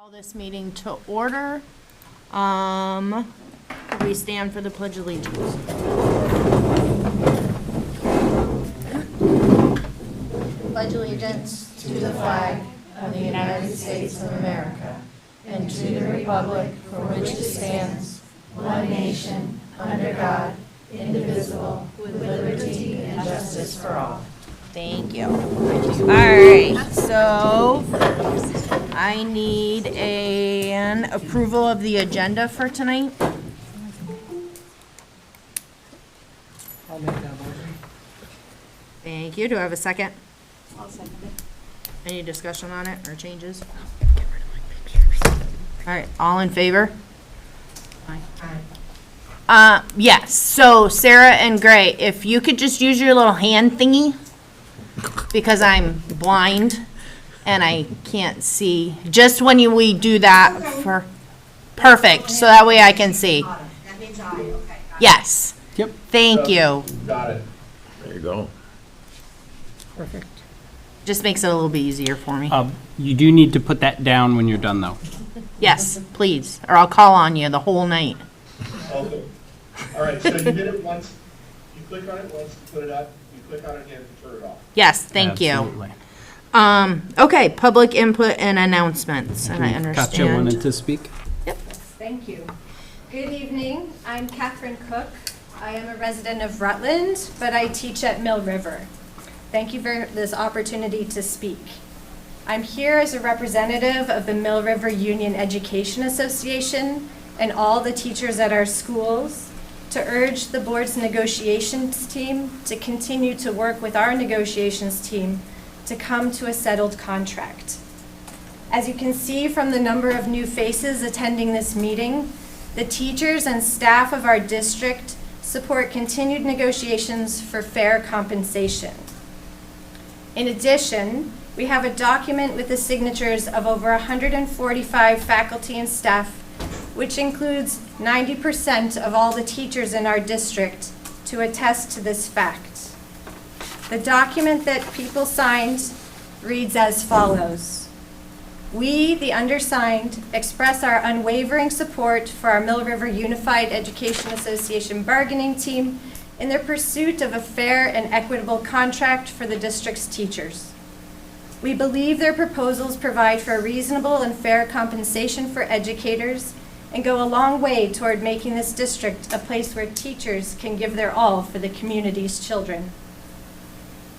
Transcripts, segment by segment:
Call this meeting to order. Could we stand for the Pledge of Allegiance? Pledge allegiance to the flag of the United States of America and to the republic for which it stands, one nation, under God, indivisible, with liberty and justice for all. Thank you. All right, so I need an approval of the agenda for tonight. I'll make that motion. Thank you. Do I have a second? I'll second it. Any discussion on it or changes? All right, all in favor? Yes, so Sarah and Gray, if you could just use your little hand thingy, because I'm blind and I can't see, just when we do that for, perfect, so that way I can see. That means aye, okay. Yes, Yep. thank you. Got it. There you go. Perfect. Just makes it a little bit easier for me. You do need to put that down when you're done, though. Yes, please, or I'll call on you the whole night. Okay. All right, so you hit it once, you click on it once, put it up, you click on it again, turn it off. Yes, thank you. Absolutely. Okay, public input and announcements, and I Katja wanted understand. to speak. Thank you. Good evening. I'm Catherine Cook. I am a resident of Rutland, but I teach at Mill River. Thank you for this opportunity to speak. I'm here as a representative of the Mill River Union Education Association and all the teachers at our schools to urge the board's negotiations team to continue to work with our negotiations team to come to a settled contract. As you can see from the number of new faces attending this meeting, the teachers and staff of our district support continued negotiations for fair compensation. In addition, we have a document with the signatures of over 145 faculty and staff, which includes 90% of all the teachers in our district, to attest to this fact. The document that people signed reads as follows. We, the undersigned, express our unwavering support for our Mill River Unified Education Association bargaining team in their pursuit of a fair and equitable contract for the district's teachers. We believe their proposals provide for a reasonable and fair compensation for educators and go a long way toward making this district a place where teachers can give their all for the community's children.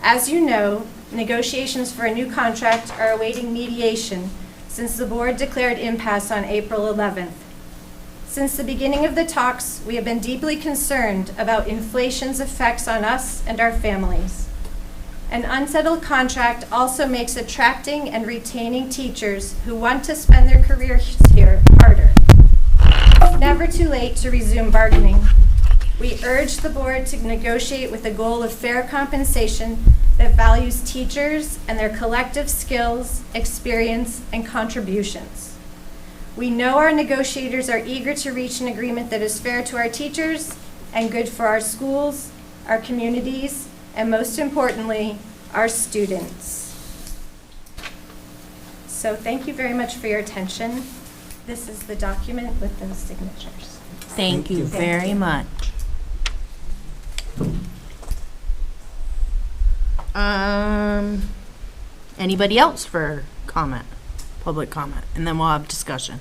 As you know, negotiations for a new contract are awaiting mediation since the board declared impasse on April 11th. Since the beginning of the talks, we have been deeply concerned about inflation's effects on us and our families. An unsettled contract also makes attracting and retaining teachers who want to spend their careers here harder. It's never too late to resume bargaining. We urge the board to negotiate with the goal of fair compensation that values teachers and their collective skills, experience, and contributions. We know our negotiators are eager to reach an agreement that is fair to our teachers and good for our schools, our communities, and most importantly, our students. So thank you very much for your attention. This is the document with those signatures. Thank you very much. Anybody else for comment, public comment, and then we'll have discussion.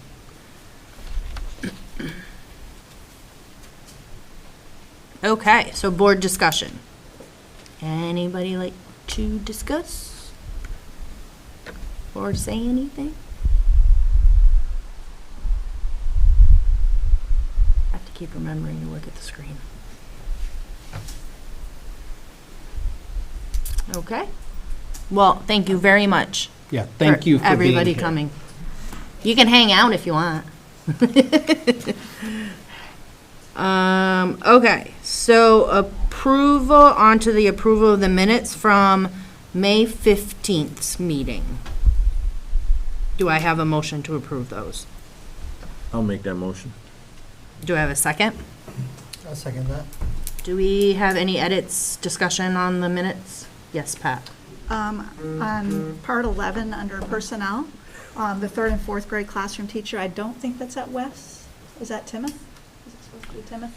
Okay, so board discussion. Anybody like to discuss or say anything? I have to keep remembering to look at the screen. Okay. Well, thank you very much. Yeah, thank you for being everybody here. coming. You can hang out if you want. Okay, so onto the approval of the minutes from May 15th's meeting. Do I have a motion to approve those? I'll make that motion. Do I have a second? I'll second that. Do we have any edits, discussion on the minutes? Yes, Pat. On part 11, under personnel, the 3rd and 4th grade classroom teacher. I don't think that's at West. Is that Timoth? Is it supposed to be Timoth?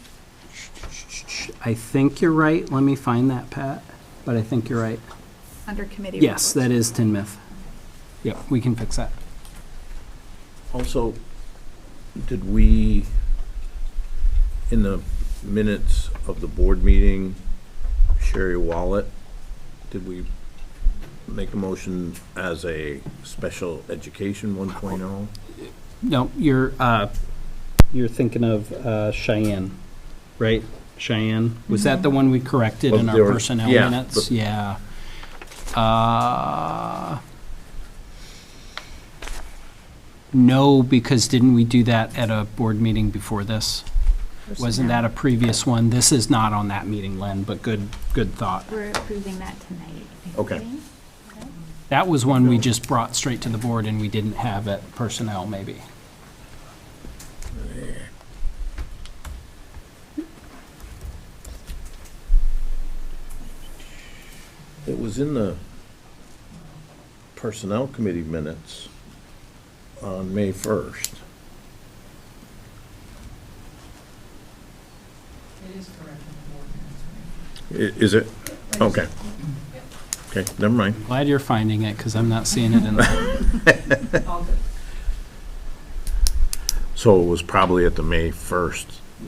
I think you're right. Let me find that, Pat. But I think you're right. Under committee Yes, reports. that is Tinmouth. Yep, we can fix that. Also, did we, in the minutes of the board meeting, Sherry Wallet, did we make a motion as a special education 1.0? No, you're thinking of Cheyenne, right? Cheyenne, was that the one we corrected in Well, our there was- personnel yeah, minutes? but- Yeah. No, because didn't we do that at a board meeting before this? Wasn't that a previous one? This is not on that meeting, Len, but good thought. We're approving that tonight. I Okay. think. That was one we just brought straight to the board and we didn't have at personnel, maybe. It was in the Personnel Committee minutes on May 1st. It is correct in the board minutes. Is it? Okay. Okay, never mind. Glad you're finding it, because I'm not seeing it in the, All good. So it was probably at the May 1st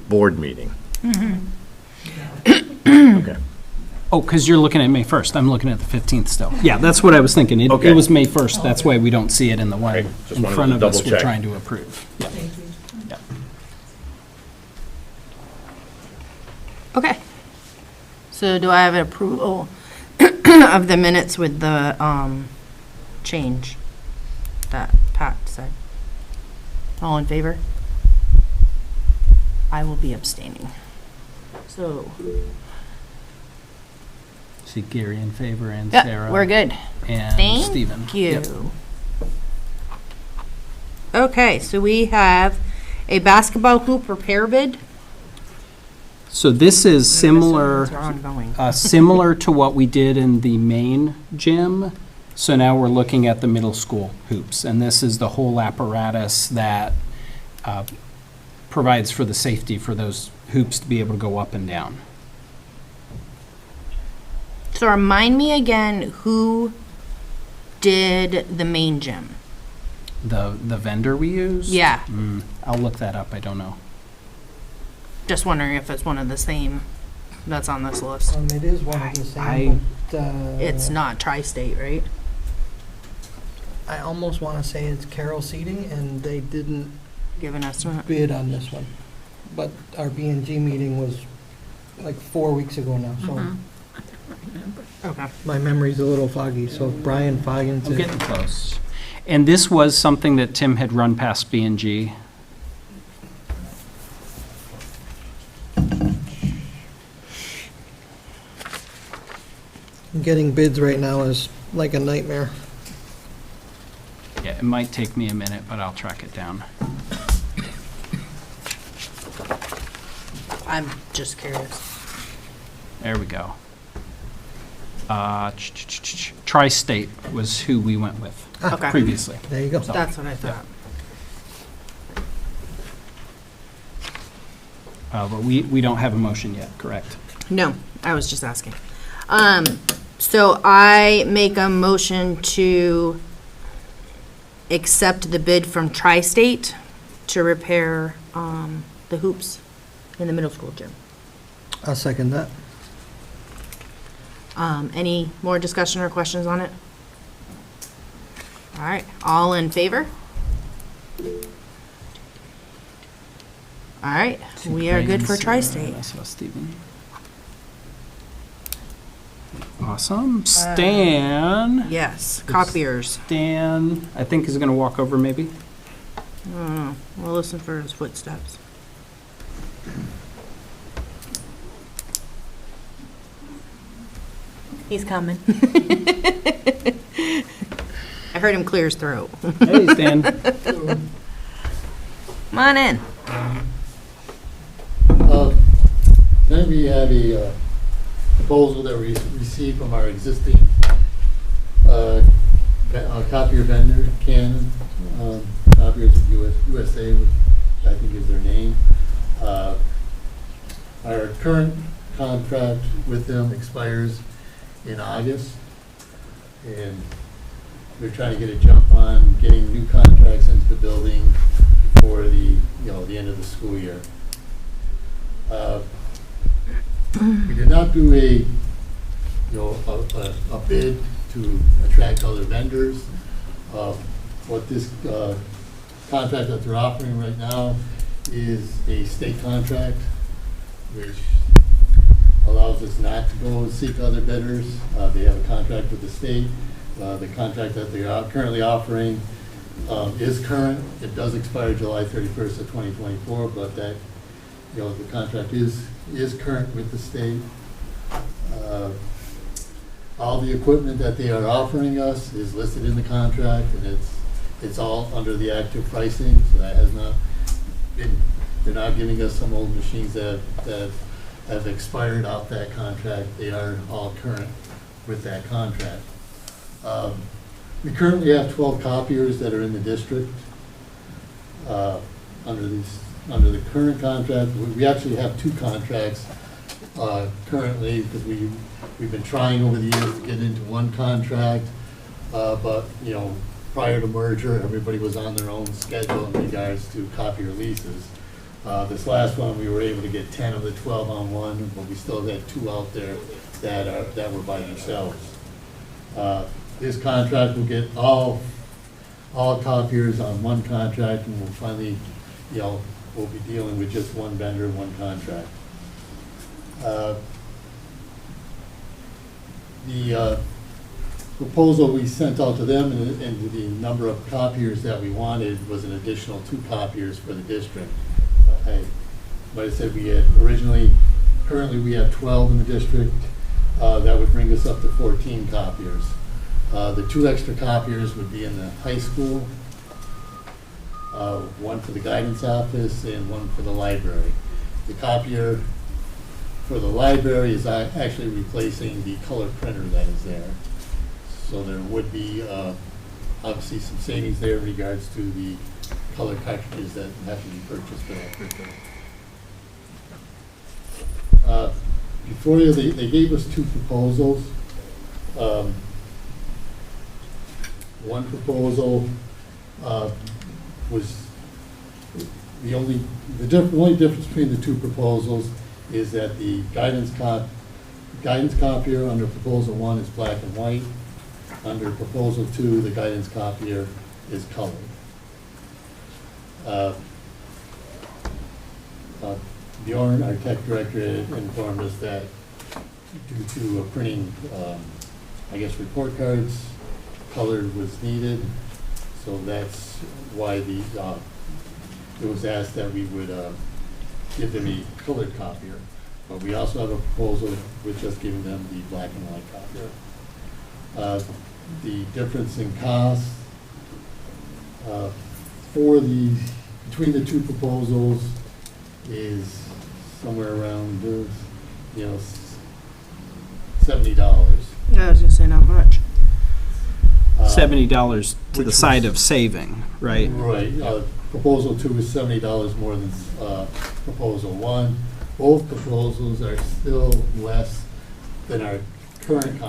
board meeting. Okay. oh, because you're looking at May 1st. I'm looking at the 15th still. Yeah, that's what I was thinking. It Okay. was May 1st. That's why we don't see it in the one Okay, just in wanted front to of us double we're check. trying to approve. Yeah. Thank you. Yeah. Okay. So do I have approval of the minutes with the change that Pat said? All in favor? I will be abstaining. So, See Gary in favor and yeah, Sarah. we're good. And Thank Stephen. you. Yep. Okay, so we have a basketball hoop repair bid. So this is similar. They're ongoing. Similar to what we did in the main gym. So now we're looking at the middle school hoops, and this is the whole apparatus that provides for the safety for those hoops to be able to go up and down. So remind me again, who did the main gym? The vendor we use? Yeah, I'll look that up, I don't know. just wondering if it's one of the same that's on this list. It is one of the I- same, but, It's not Tri-State, right? I almost want to say it's Carroll Seating, and they didn't Give an estimate. bid on this one. But our B&G meeting was like 4 weeks ago now, so Okay. my memory's a little foggy, so Brian Foggins. I'm getting close. And this was something that Tim had run past B&G. Getting bids right now is like a nightmare. Yeah, it might take me a minute, but I'll track it down. I'm just curious. There we go. Tri-State was who we went with Okay. previously. There you go. That's what I thought. But we don't have a motion yet, correct? No, I was just asking. So I make a motion to accept the bid from Tri-State to repair, the hoops in the middle school gym. I'll second that. Any more discussion or questions on it? All right, all in favor? All right, we are good for Tri-State. So, Stephen. Awesome. Stan. Yes, copiers. Stan, I think is going to walk over maybe. I don't know, we'll listen for his footsteps. He's coming. I heard him clear his throat. Hey, Stan. Come on in. Then we had a proposal that we received from our existing copier vendor, Canon, copiers of USA, which I think is their name. Our current contract with them expires in August, and we're trying to get a jump on getting new contracts into the building before the end of the school year. We did not do a bid to attract other vendors. What this contract that they're offering right now is a state contract, which allows us not to go and seek other bidders. They have a contract with the state. The contract that they are currently offering is current. It does expire July 31st of 2024, but that, the contract is current with the state. All the equipment that they are offering us is listed in the contract, and it's all under the active pricing, so that has not been, they're not giving us some old machines that have expired off that contract. They are all current with that contract. We currently have 12 copiers that are in the district. Under the current contract, we actually have 2 contracts currently, because we've been trying over the years to get into one contract, but prior to merger, everybody was on their own schedule in regards to copier leases. This last one, we were able to get 10 of the 12 on one, but we still had 2 out there that were by themselves. This contract will get all copiers on one contract, and we'll finally, we'll be dealing with just one vendor, one contract. The proposal we sent out to them and the number of copiers that we wanted was an additional 2 copiers for the district. Like I said, we had currently we have 12 in the district. That would bring us up to 14 copiers. The 2 extra copiers would be in the high school, one for the guidance office and one for the library. The copier for the library is actually replacing the color printer that is there. So there would be obviously some savings there in regards to the color cartridges that have to be purchased for that printer. Before you, they gave us 2 proposals. One proposal was the only difference between the 2 proposals is that the guidance copier under proposal 1 is black and white. Under proposal 2, the guidance copier is colored. Bjorn, our tech director, informed us that due to printing, report cards, color was needed. So that's why it was asked that we would give them a colored copier. But we also have a proposal with just giving them the black and white copier. The difference in cost between the 2 proposals is somewhere around $70. Yeah, I was gonna say not much. $70 to the which side was- of saving, right? Right. Proposal 2 is $70 more than proposal 1. Both proposals are still less than our current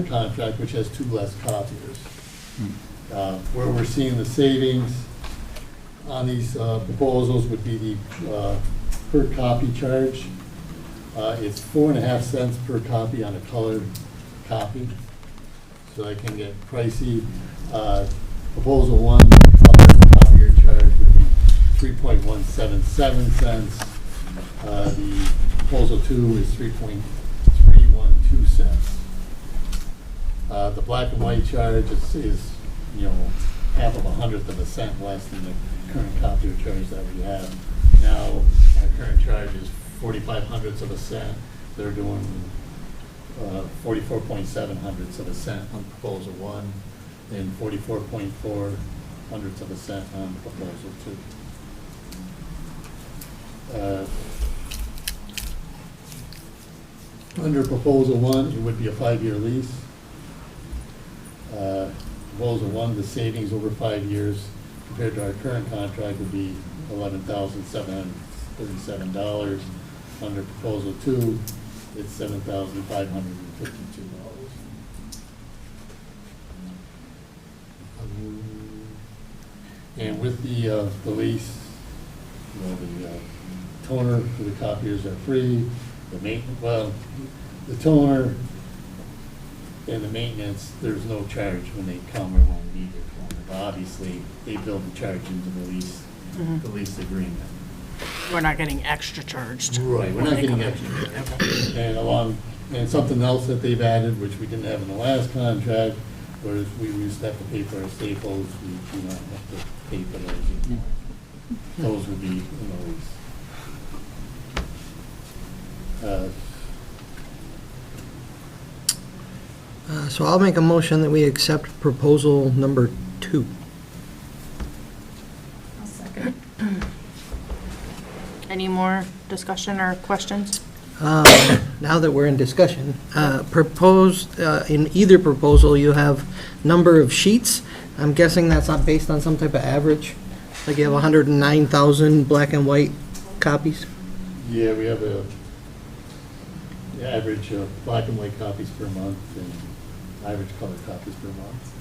contract, which has 2 less copiers. Where we're seeing the savings on these proposals would be the per copy charge. It's 4.5 cents per copy on a colored copy, so that can get pricey. Proposal 1, color copier charge would be 3.177 cents. The proposal 2 is 3.312 cents. The black and white charge is half of 1/100th of a cent less than the current copier charge that we have. Now, our current charge is 45/100ths of a cent. They're doing 44.7 of a cent on proposal 1 and 44.4 of a cent on proposal 2. Under proposal 1, it would be a 5-year lease. Proposal 1, the savings over 5 years compared to our current contract would be $11,737. Under proposal 2, it's $7,552. And with the lease, you know, the toner for the copiers are free, the the toner and the maintenance, there's no charge when they come or when we need their toner. But obviously, they build the charge into the lease agreement. We're not getting extra charged. Right, we're not getting extra. And something else that they've added, which we didn't have in the last contract, whereas we used to have to pay for our staples, we do not have to pay for those anymore. Those would be in the lease. So I'll make a motion that we accept proposal number 2. I'll second. Any more discussion or questions? Now that we're in discussion, proposed, in either proposal, you have number of sheets. I'm guessing that's not based on some type of average? Like you have 109,000 black and white copies? Yeah, we have the average black and white copies per month and average color copies per month.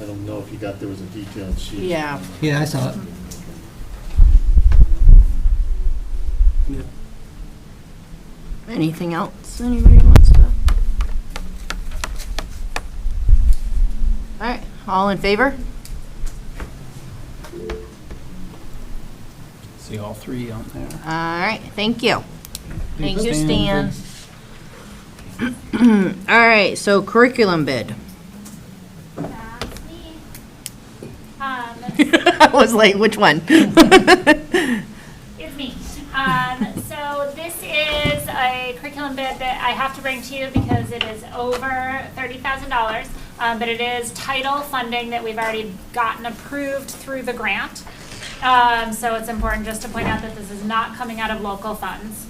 I don't know if you got, there was a detailed sheet. Yeah. Yeah, I saw it. Anything else anybody wants to? All right, all in favor? See all 3 on there. All right, thank you. Thank you, Stan. Stan. All right, so curriculum bid. That's me. I was like, which one? It's me. So this is a curriculum bid that I have to bring to you because it is over $30,000, but it is title funding that we've already gotten approved through the grant. So it's important just to point out that this is not coming out of local funds.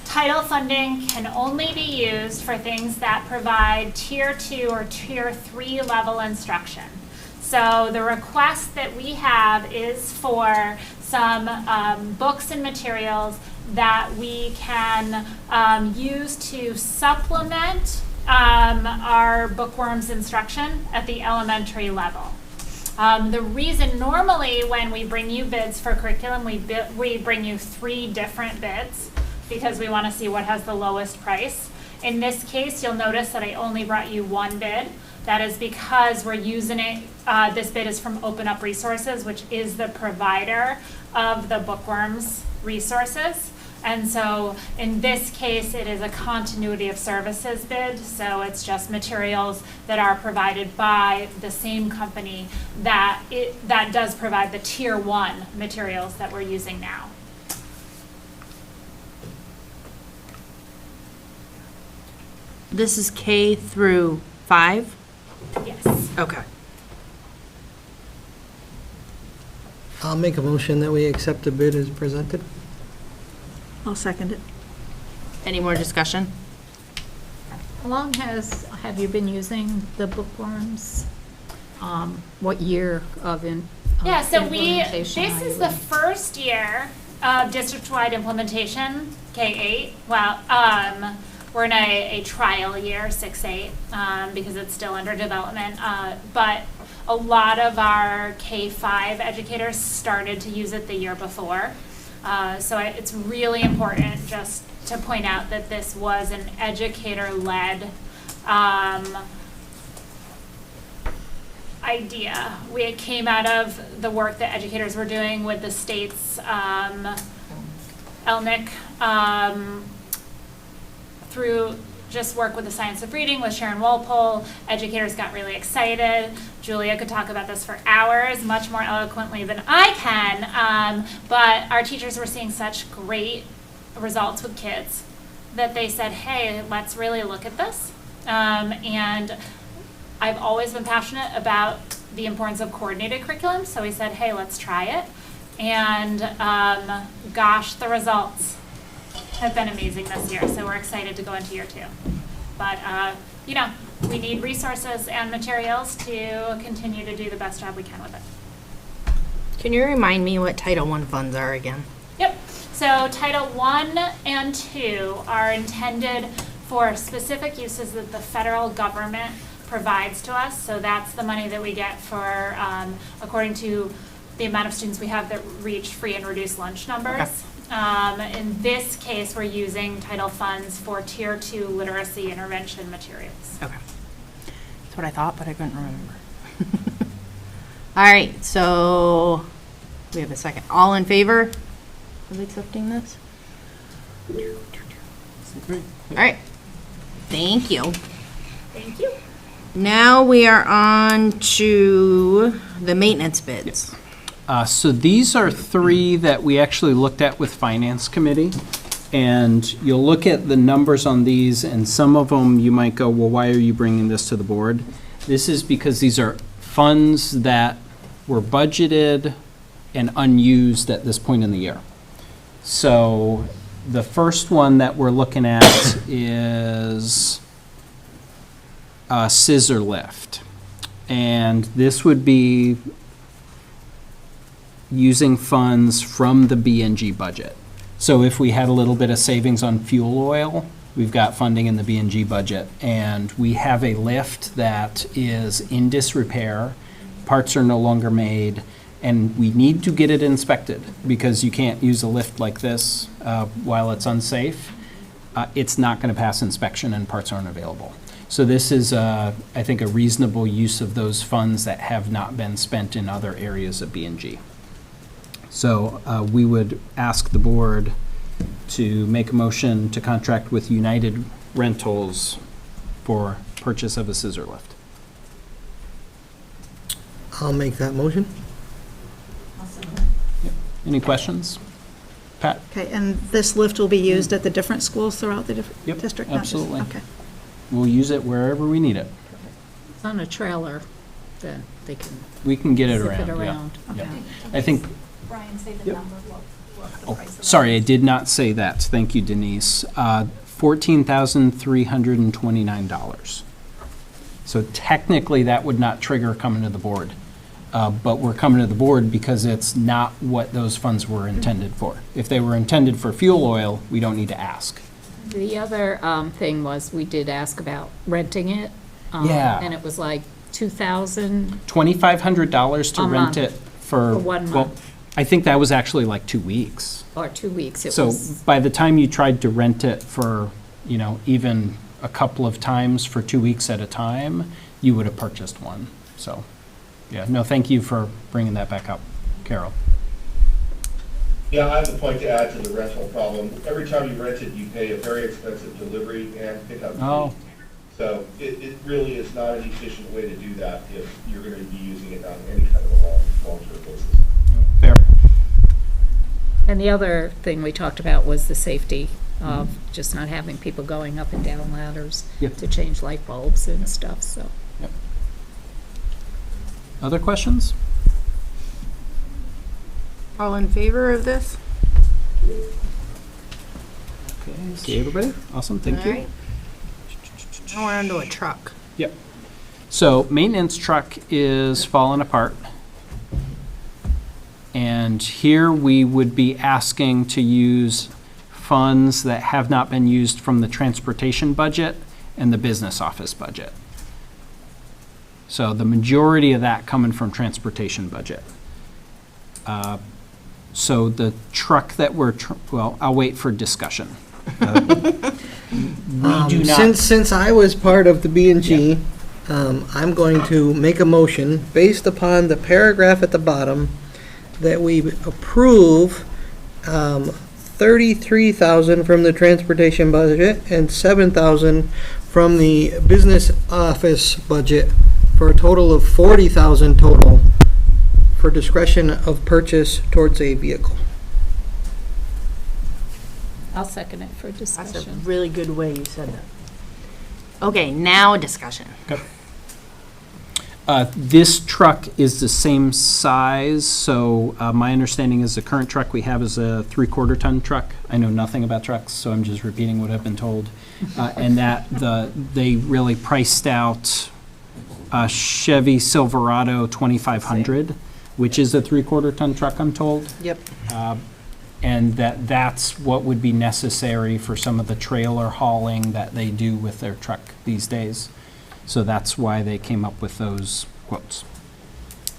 Title funding can only be used for things that provide Tier 2 or Tier 3 level instruction. So the request that we have is for some books and materials that we can use to supplement our bookworms instruction at the elementary level. The reason normally when we bring you bids for curriculum, we bring you 3 different bids because we want to see what has the lowest price. In this case, you'll notice that I only brought you 1 bid. That is because we're using it, this bid is from Open Up Resources, which is the provider of the bookworms resources. And so in this case, it is a continuity of services bid. So it's just materials that are provided by the same company that does provide the Tier 1 materials that we're using now. This is K through 5? Yes. Okay. I'll make a motion that we accept the bid as presented. I'll second it. Any more discussion? How long have you been using the bookworms? What year of Yeah, so implementation this are is you the in? first year of district-wide implementation, K-8. Well, we're in a trial year, 6-8, because it's still under development. But a lot of our K-5 educators started to use it the year before. So it's really important just to point out that this was an educator-led idea. We came out of the work that educators were doing with the state's ELNIC through just work with the science of reading with Sharon Walpole. Educators got really excited. Julia could talk about this for hours, much more eloquently than I can, but our teachers were seeing such great results with kids that they said, hey, let's really look at this. And I've always been passionate about the importance of coordinated curriculum, so we said, hey, let's try it. And gosh, the results have been amazing this year, so we're excited to go into year 2. But, we need resources and materials to continue to do the best job we can with it. Can you remind me what Title I funds are again? Yep. So Title I and II are intended for specific uses that the federal government provides to us. So that's the money that we get for, according to the amount of students we have that reach free and reduced lunch numbers. In this case, we're using title funds for Tier 2 literacy intervention materials. Okay. That's what I thought, but I couldn't remember. All right, so we have a second. All in favor of accepting this? All right. Thank you. Thank you. Now we are on to the maintenance bids. So these are 3 that we actually looked at with Finance Committee. And you'll look at the numbers on these, and some of them you might go, well, why are you bringing this to the board? This is because these are funds that were budgeted and unused at this point in the year. So the first one that we're looking at is a scissor lift. And this would be using funds from the B&G budget. So if we had a little bit of savings on fuel oil, we've got funding in the B&G budget. And we have a lift that is in disrepair, parts are no longer made, and we need to get it inspected because you can't use a lift like this while it's unsafe. It's not going to pass inspection and parts aren't available. So this is, I think, a reasonable use of those funds that have not been spent in other areas of B&G. So we would ask the board to make a motion to contract with United Rentals for purchase of a scissor lift. I'll make that motion. Any questions? Pat? Okay, and this lift will be used at the different schools throughout the Yep, district? Not just- absolutely. Okay. We'll use it wherever we need it. It's on a trailer that they can We can get it zip around. it yeah. around. Yeah. Okay. I think, Brian, say the Yep. number, what the oh, price of that sorry, I is. did not say that. Thank you, Denise. $14,329. So technically, that would not trigger coming to the board. But we're coming to the board because it's not what those funds were intended for. If they were intended for fuel oil, we don't need to ask. The other thing was, we did ask about renting it. Yeah. And it was like $2,000 $2,500 to A rent month. it for. For 1 well, month. I think that was actually like 2 weeks. or 2 weeks. It So was, by the time you tried to rent it for, even a couple of times for 2 weeks at a time, you would have purchased one. So, yeah, no, thank you for bringing that back up, Carol. Yeah, I have a point to add to the rental problem. Every time you rent it, you pay a very expensive delivery and pickup fee. Oh. So it really is not an efficient way to do that if you're going to be using it on any kind of a long-term basis. Fair. and the other thing we talked about was the safety of just not having people going up and down ladders Yep. to change light bulbs and stuff, so. Other questions? All in favor of this? Okay, see everybody? Awesome, thank All you. right. Now we're onto a truck. Yep. So maintenance truck is falling apart. And here we would be asking to use funds that have not been used from the transportation budget and the business office budget. So the majority of that coming from transportation budget. So the truck that we're, well, I'll wait for discussion. We do not. Since I was part of the B&G, I'm going to make a motion based upon the paragraph at the bottom that we approve $33,000 from the transportation budget and $7,000 from the business office budget for a total of $40,000 total for discretion of purchase towards a vehicle. I'll second it for That's a discussion. really good way you said that. Okay, now discussion. This truck is the same size, so my understanding is the current truck we have is a 3/4 ton truck. I know nothing about trucks, so I'm just repeating what I've been told. And that they really priced out a Chevy Silverado 2500, which is a 3/4 ton truck, I'm told. Yep. And that's what would be necessary for some of the trailer hauling that they do with their truck these days. So that's why they came up with those quotes.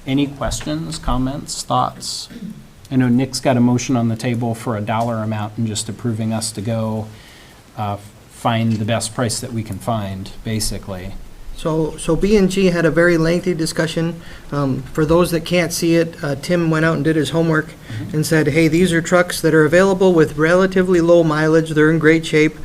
Any questions, comments, thoughts? I know Nick's got a motion on the table for a dollar amount and just approving us to go find the best price that we can find, basically. So B&G had a very lengthy discussion. For those that can't see it, Tim went out and did his homework and said, hey, these are trucks that are available with relatively low mileage. They're in great shape.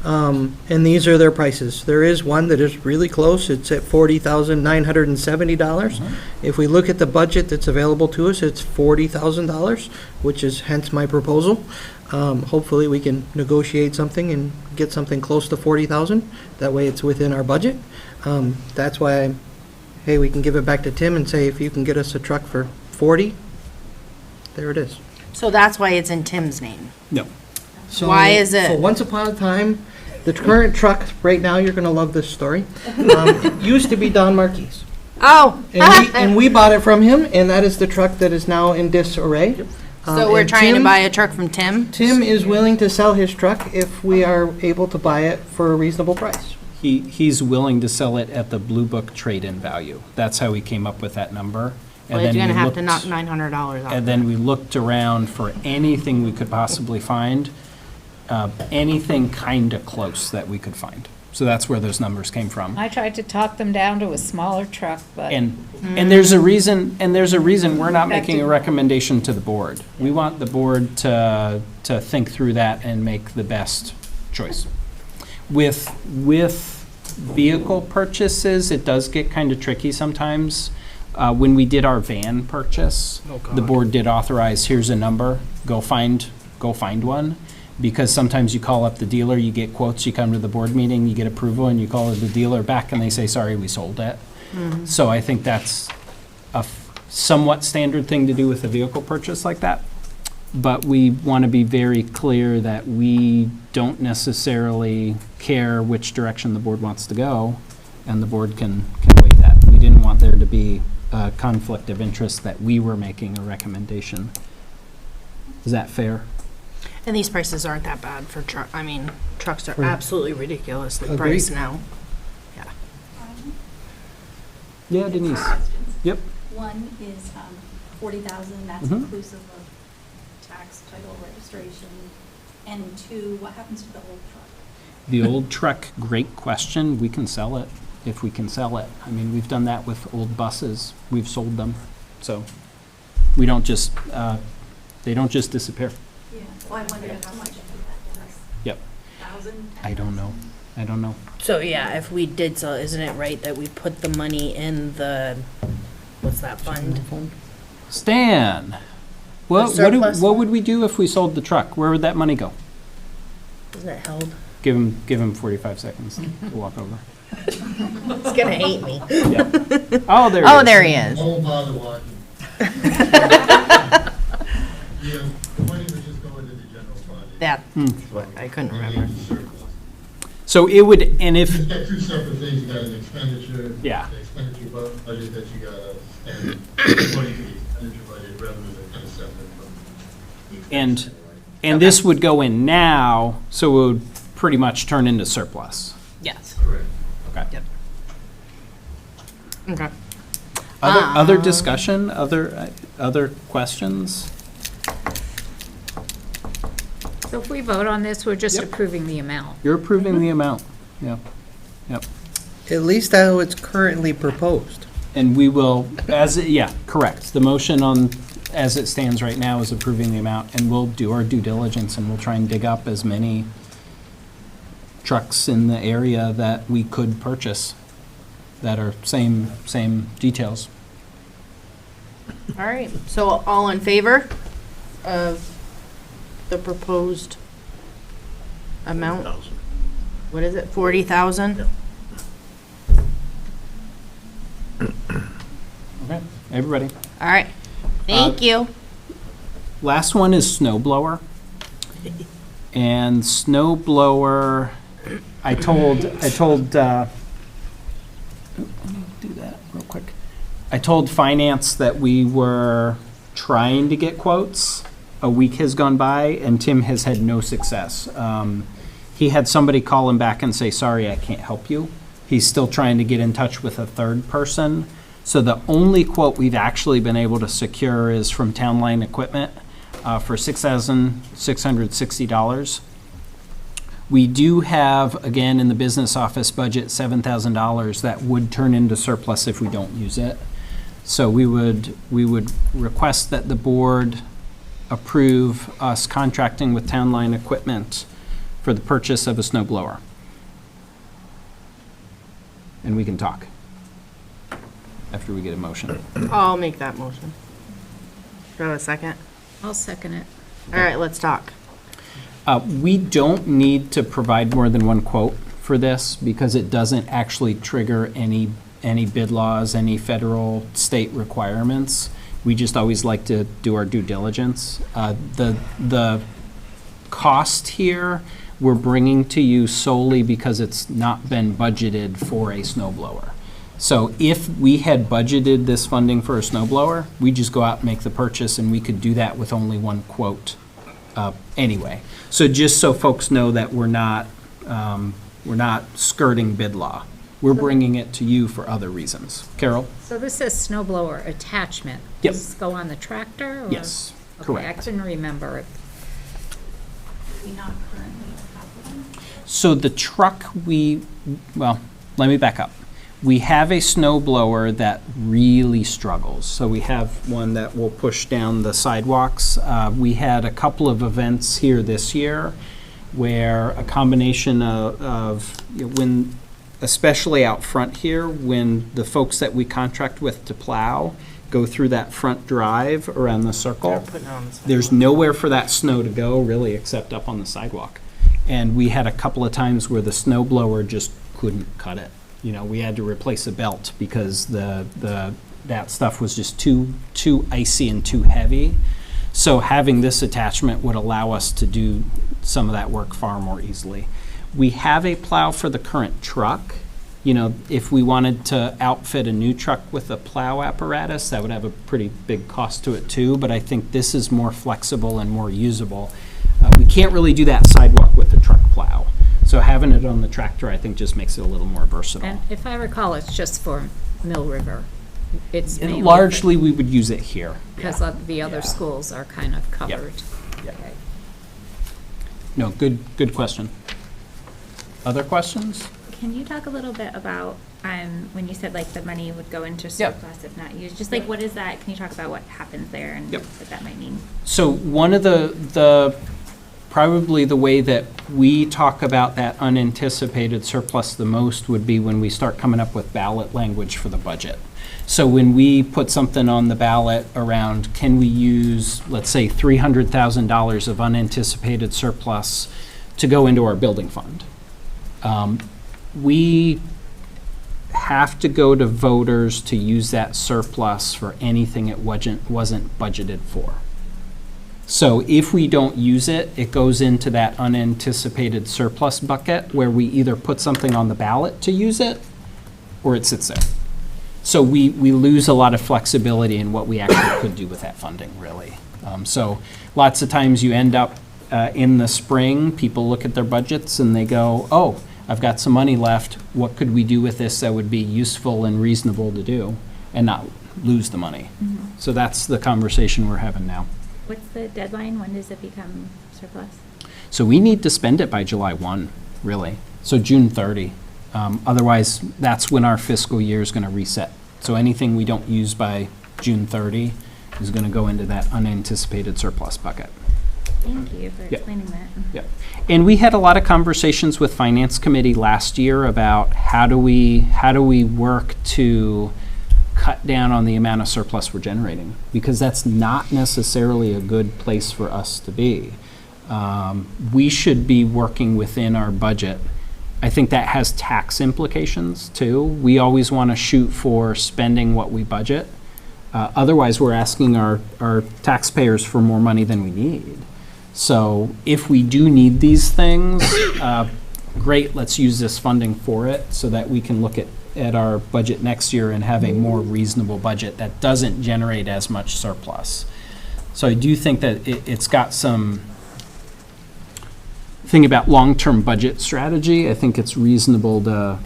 And these are their prices. There is one that is really close. It's at $40,970. If we look at the budget that's available to us, it's $40,000, which is hence my proposal. Hopefully we can negotiate something and get something close to 40,000. That way it's within our budget. That's why hey, we can give it back to Tim and say, if you can get us a truck for 40, there it is. So that's why it's in Tim's name. No. So, Why is it? So once upon a time, the current truck, right now, you're gonna love this story, used to be Don Marquis. Oh. And we bought it from him, and that is the truck that is now in disarray. So we're And trying to Tim- buy a truck from Tim? Tim is willing to sell his truck if we are able to buy it for a reasonable price. He's willing to sell it at the Blue Book trade-in value. That's how he came up with that number. And Well, he's then gonna we have to looked- knock $900 off. And then we looked around for anything we could possibly find, anything kind of close that we could find. So that's where those numbers came from. I tried to talk them down to a smaller truck, but And there's a reason we're not making a recommendation to the board. We want the board to think through that and make the best choice. With vehicle purchases, it does get kind of tricky sometimes. When we did our van purchase, the board did authorize, here's a number, go find one. Because sometimes you call up the dealer, you get quotes, you come to the board meeting, you get approval, and you call the dealer back and they say, sorry, we sold it. So I think that's a somewhat standard thing to do with a vehicle purchase like that. But we want to be very clear that we don't necessarily care which direction the board wants to go, and the board can weigh that. We didn't want there to be a conflict of interest that we were making a recommendation. Is that fair? And these prices aren't that bad for truck, I mean, trucks are Right. absolutely ridiculously Agreed. priced now. Yeah, Denise. Yep. One is 40,000, that's Mhm. inclusive of tax, title, registration. And two, what happens to the old truck? The old truck, great question. We can sell it if we can sell it. I mean, we've done that with old buses. We've sold them. So we don't just, they don't just disappear. Yeah, well, I'm wondering how much that was. Yep. 1,000? I don't know. So, yeah, if we did sell, isn't it right that we put the money in the, what's that fund? Stan, what surplus would we do if we sold the truck? Where would that money go? Isn't it held? Give him 45 seconds to walk over. He's gonna hate me. Yeah. Oh, there he Oh, is. there he is. Don't bother watching. Yeah, the money would just go into the general fund. That's what I couldn't remember. So it would, and if, You've got two separate things, you got an expenditure. Yeah. The expenditure budget that you gotta, and money for the expenditure budget, revenues are kind of separate from. and this would go in now, so it would pretty much turn into surplus. Yes. Correct. Okay. Yep. Okay. Other discussion, other questions? so if we vote on this, we're just Yep. approving the amount. You're approving the amount, yeah. Yep. At least how it's currently proposed. And we will, correct. The motion on, as it stands right now, is approving the amount, and we'll do our due diligence, and we'll try and dig up as many trucks in the area that we could purchase that are same details. All right, so all in favor of the proposed amount? What is it, 40,000? Okay, everybody. All right. Thank you. Last one is snow blower. And snow blower, I told, let me do that real quick. I told finance that we were trying to get quotes. A week has gone by and Tim has had no success. He had somebody call him back and say, sorry, I can't help you. He's still trying to get in touch with a third person. So the only quote we've actually been able to secure is from Town Line Equipment for $6,660. We do have, again, in the business office budget, $7,000 that would turn into surplus if we don't use it. So we would request that the board approve us contracting with Town Line Equipment for the purchase of a snow blower. And we can talk after we get a motion. I'll make that motion. Do I have a second? I'll second it. All right, let's talk. We don't need to provide more than one quote for this because it doesn't actually trigger any bid laws, any federal, state requirements. We just always like to do our due diligence. The cost here we're bringing to you solely because it's not been budgeted for a snow blower. So if we had budgeted this funding for a snow blower, we just go out and make the purchase, and we could do that with only one quote anyway. So just so folks know that we're not skirting bid law. We're bringing it to you for other reasons. Carol? So this says snow blower attachment. Yep. Does this go on the tractor? Or? Yes, Okay, correct. I couldn't remember it. We not currently have one. So the truck well, let me back up. We have a snow blower that really struggles. So we have one that will push down the sidewalks. We had a couple of events here this year where a combination of when, especially out front here, when the folks that we contract with to plow go through that front drive around the circle, there's nowhere for that snow to go really except up on the sidewalk. And we had a couple of times where the snow blower just couldn't cut it. You know, we had to replace a belt because that stuff was just too icy and too heavy. So having this attachment would allow us to do some of that work far more easily. We have a plow for the current truck. You know, if we wanted to outfit a new truck with a plow apparatus, that would have a pretty big cost to it too, but I think this is more flexible and more usable. We can't really do that sidewalk with the truck plow. So having it on the tractor, I think, just makes it a little more versatile. And if I recall, it's just for Mill River. It's mainly Largely, we would use it here. because of the other schools are kind of covered. Yeah. Okay. No, good question. Other questions? Can you talk a little bit about when you said like the money would go into surplus if not used? Just like what is that? Can you talk about what happens there and what that might mean? So one of the probably the way that we talk about that unanticipated surplus the most would be when we start coming up with ballot language for the budget. So when we put something on the ballot around, can we use, let's say, $300,000 of unanticipated surplus to go into our building fund? We have to go to voters to use that surplus for anything it wasn't budgeted for. So if we don't use it, it goes into that unanticipated surplus bucket where we either put something on the ballot to use it or it sits there. So we lose a lot of flexibility in what we actually could do with that funding, really. So lots of times you end up in the spring, people look at their budgets and they go, oh, I've got some money left. What could we do with this that would be useful and reasonable to do and not lose the money? Mm-hmm. So that's the conversation we're having now. What's the deadline? When does it become surplus? So we need to spend it by July 1, really. So June 30. Otherwise, that's when our fiscal year is going to reset. So anything we don't use by June 30 is going to go into that unanticipated surplus bucket. Thank you for explaining that. Yep. And we had a lot of conversations with Finance Committee last year about how do we work to cut down on the amount of surplus we're generating, because that's not necessarily a good place for us to be. We should be working within our budget. I think that has tax implications too. We always want to shoot for spending what we budget. Otherwise, we're asking our taxpayers for more money than we need. So if we do need these things, great, let's use this funding for it so that we can look at our budget next year and have a more reasonable budget that doesn't generate as much surplus. So I do think that it's got some thing about long-term budget strategy. I think it's reasonable to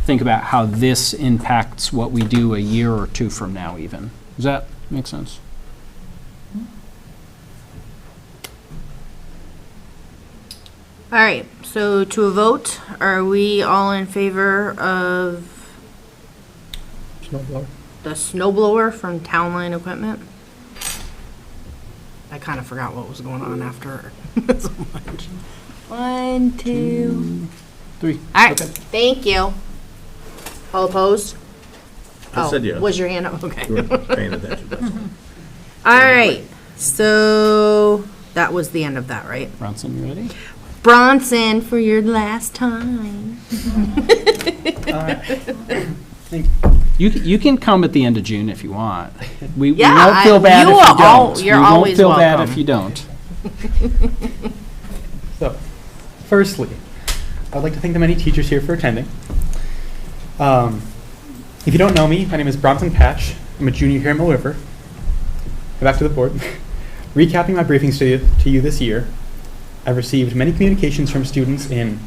think about how this impacts what we do a year or two from now even. Does that make sense? All right, so to a vote, are we all in favor of the snow blower from Town Line Equipment? I kind of forgot what was going on after so much. 1, 2, 3. All right, Okay. thank you. All opposed? I said yes. Was your hand up? Okay. You weren't paying attention. All right, so that was the end of that, right? Bronson, you ready? Bronson, for your last time. You can come at the end of June if you want. We Yeah, won't feel bad you if you are al- don't. you're We won't always feel bad welcome. if you don't. So, firstly, I would like to thank the many teachers here for attending. If you don't know me, my name is Bronson Patch. I'm a junior here at Mill River. Back to the board. Recapping my briefings to you this year, I've received many communications from students in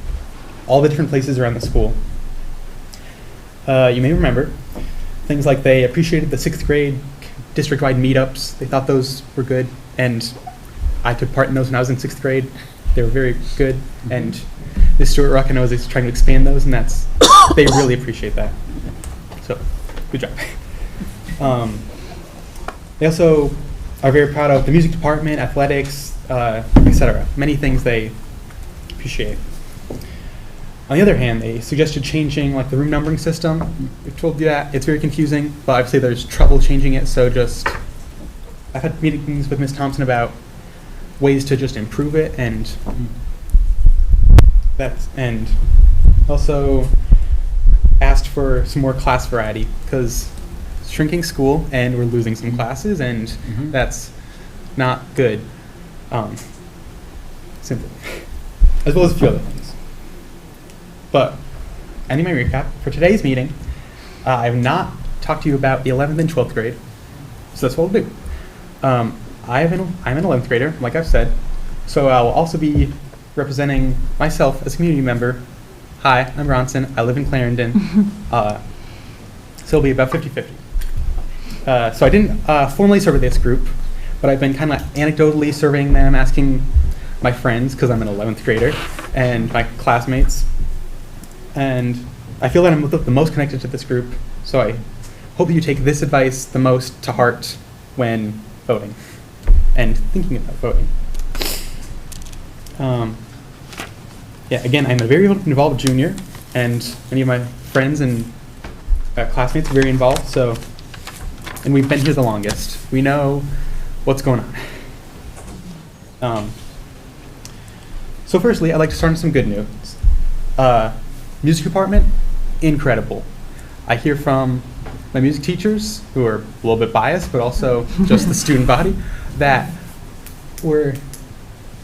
all the different places around the school. You may remember things like they appreciated the 6th grade district-wide meetups. They thought those were good, and I took part in those when I was in 6th grade. They were very good, and Ms. Stewart Ruck, I know, is trying to expand those, and they really appreciate that. So, good job. They also are very proud of the music department, athletics, etc. Many things they appreciate. On the other hand, they suggested changing like the room numbering system. We've told you that it's very confusing, but obviously there's trouble changing it. So I've had meetings with Ms. Thompson about ways to just improve it, and also asked for some more class variety because it's shrinking school and we're losing some classes, and that's not good. Simple, as well as a few other things. But ending my recap, for today's meeting, I have not talked to you about the 11th and 12th grade, so that's what we'll do. I'm an 11th grader, like I've said, so I will also be representing myself as a community member. Hi, I'm Bronson, I live in Clarendon, so it'll be about 50-50. So I didn't formally survey this group, but I've been kind of anecdotally surveying them, asking my friends, because I'm an 11th grader, and my classmates. And I feel that I'm the most connected to this group, so I hope you take this advice the most to heart when voting and thinking about voting. Again, I'm a very involved junior, and many of my friends and classmates are very involved, and we've been here the longest. We know what's going on. So firstly, I'd like to start with some good news. Music department, incredible. I hear from my music teachers, who are a little bit biased, but also just the student body, that we're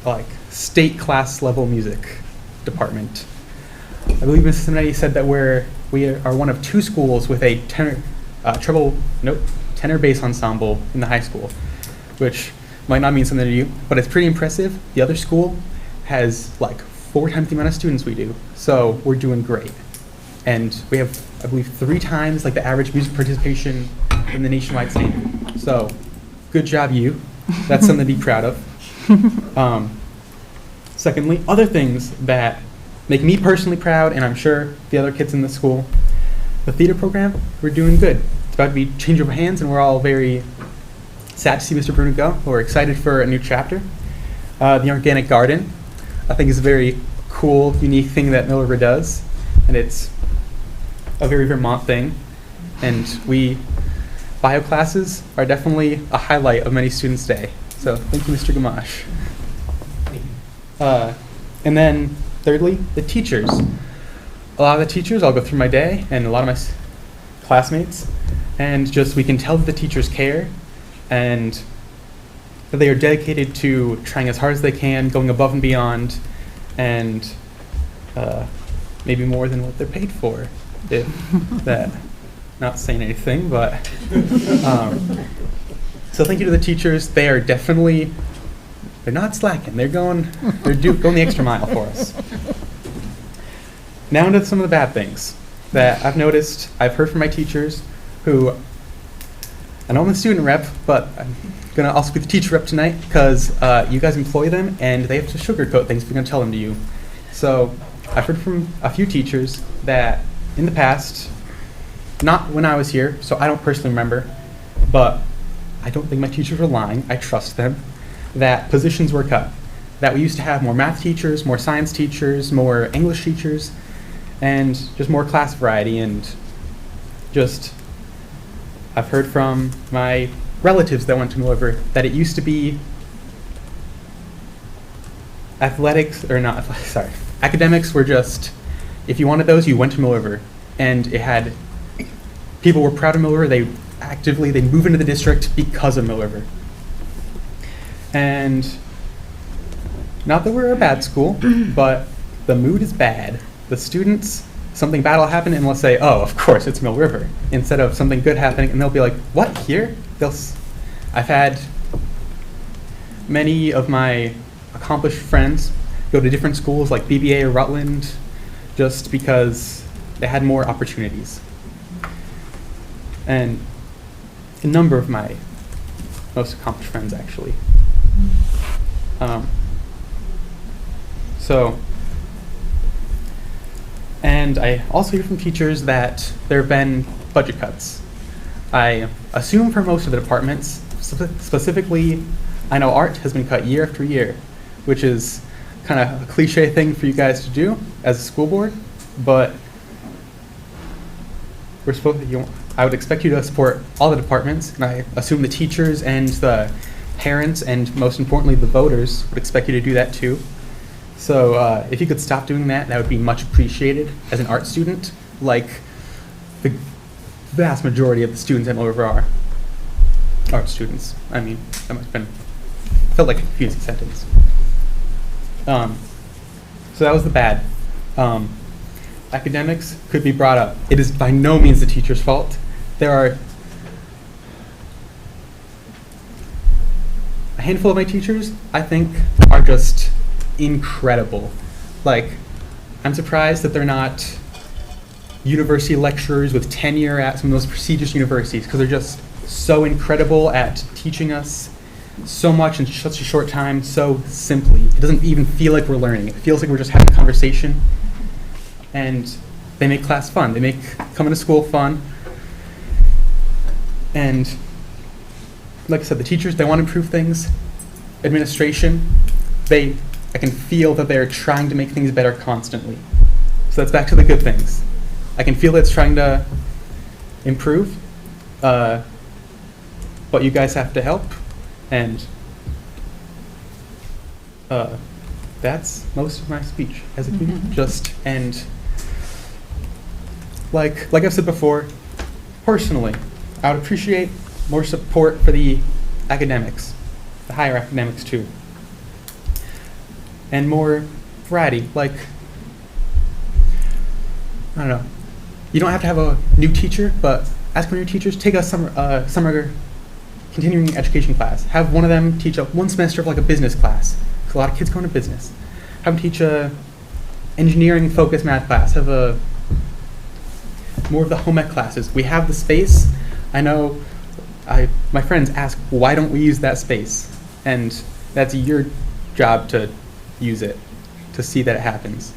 like state class level music department. I believe Mrs. Simonetti said that we are one of 2 schools with a tenor bass ensemble in the high school, which might not mean something to you, but it's pretty impressive. The other school has like 4 times the amount of students we do, so we're doing great. And we have, I believe, 3 times like the average music participation in the nationwide standard. So, good job, you. That's something to be proud of. Secondly, other things that make me personally proud, and I'm sure the other kids in the school, the theater program, we're doing good. It's about to be change of hands, and we're all very sad to see Mr. Bruno go. We're excited for a new chapter. The organic garden, I think, is a very cool, unique thing that Mill River does, and it's a very Vermont thing. And bio classes are definitely a highlight of many students' day. So thank you, Mr. Gamache. And then thirdly, the teachers. A lot of the teachers, I'll go through my day, and a lot of my classmates, And just we can tell that the teachers care and that they are dedicated to trying as hard as they can, going above and beyond, and maybe more than what they're paid for. If that, not saying anything, but so thank you to the teachers. They are definitely, they're not slacking. They're going the extra mile for us. Now into some of the bad things that I've noticed. I've heard from my teachers who, I know I'm the student rep, but I'm going to also be the teacher rep tonight because you guys employ them and they have to sugarcoat things if you're going to tell them to you. So I've heard from a few teachers that in the past, not when I was here, so I don't personally remember, but I don't think my teachers were lying. I trust them, that positions were cut. That we used to have more math teachers, more science teachers, more English teachers, and just more class variety. And just, I've heard from my relatives that went to Mill River that it used to be academics were just, if you wanted those, you went to Mill River. And it had, people were proud of Mill River. They move into the district because of Mill River. And not that we're a bad school, but the mood is bad. The students, something bad will happen and they'll say, oh, of course, it's Mill River, instead of something good happening, and they'll be like, what, here? I've had many of my accomplished friends go to different schools like BBA or Rutland just because they had more opportunities. And a number of my most accomplished friends, actually. And I also hear from teachers that there have been budget cuts. I assume for most of the departments, specifically, I know art has been cut year after year, which is kind of a cliche thing for you guys to do as a school board, but I would expect you to support all the departments, and I assume the teachers and the parents and most importantly the voters would expect you to do that too. So if you could stop doing that, that would be much appreciated as an art student, like the vast majority of the students at Mill River are art students. I mean, that must have felt like a confusing sentence. So that was the bad. Academics could be brought up. It is by no means the teacher's fault. There are a handful of my teachers, I think, are just incredible. Like, I'm surprised that they're not university lecturers with tenure at some of those prestigious universities, because they're just so incredible at teaching us so much in such a short time, so simply. It doesn't even feel like we're learning. It feels like we're just having a conversation. And they make class fun. They make coming to school fun. And like I said, the teachers, they want to improve things. Administration, I can feel that they're trying to make things better constantly. So that's back to the good things. I can feel that it's trying to improve, but you guys have to help. And that's most of my speech as a teacher. Just, and like I've said before, personally, I would appreciate more support for the academics, the higher academics too. And more variety, like, I don't know, you don't have to have a new teacher, but ask one of your teachers, take a summer continuing education class. Have one of them teach one semester of like a business class, because a lot of kids go into business. Have them teach a engineering focused math class. Have more of the home ec classes. We have the space. I know my friends ask, why don't we use that space? And that's your job to use it, to see that it happens.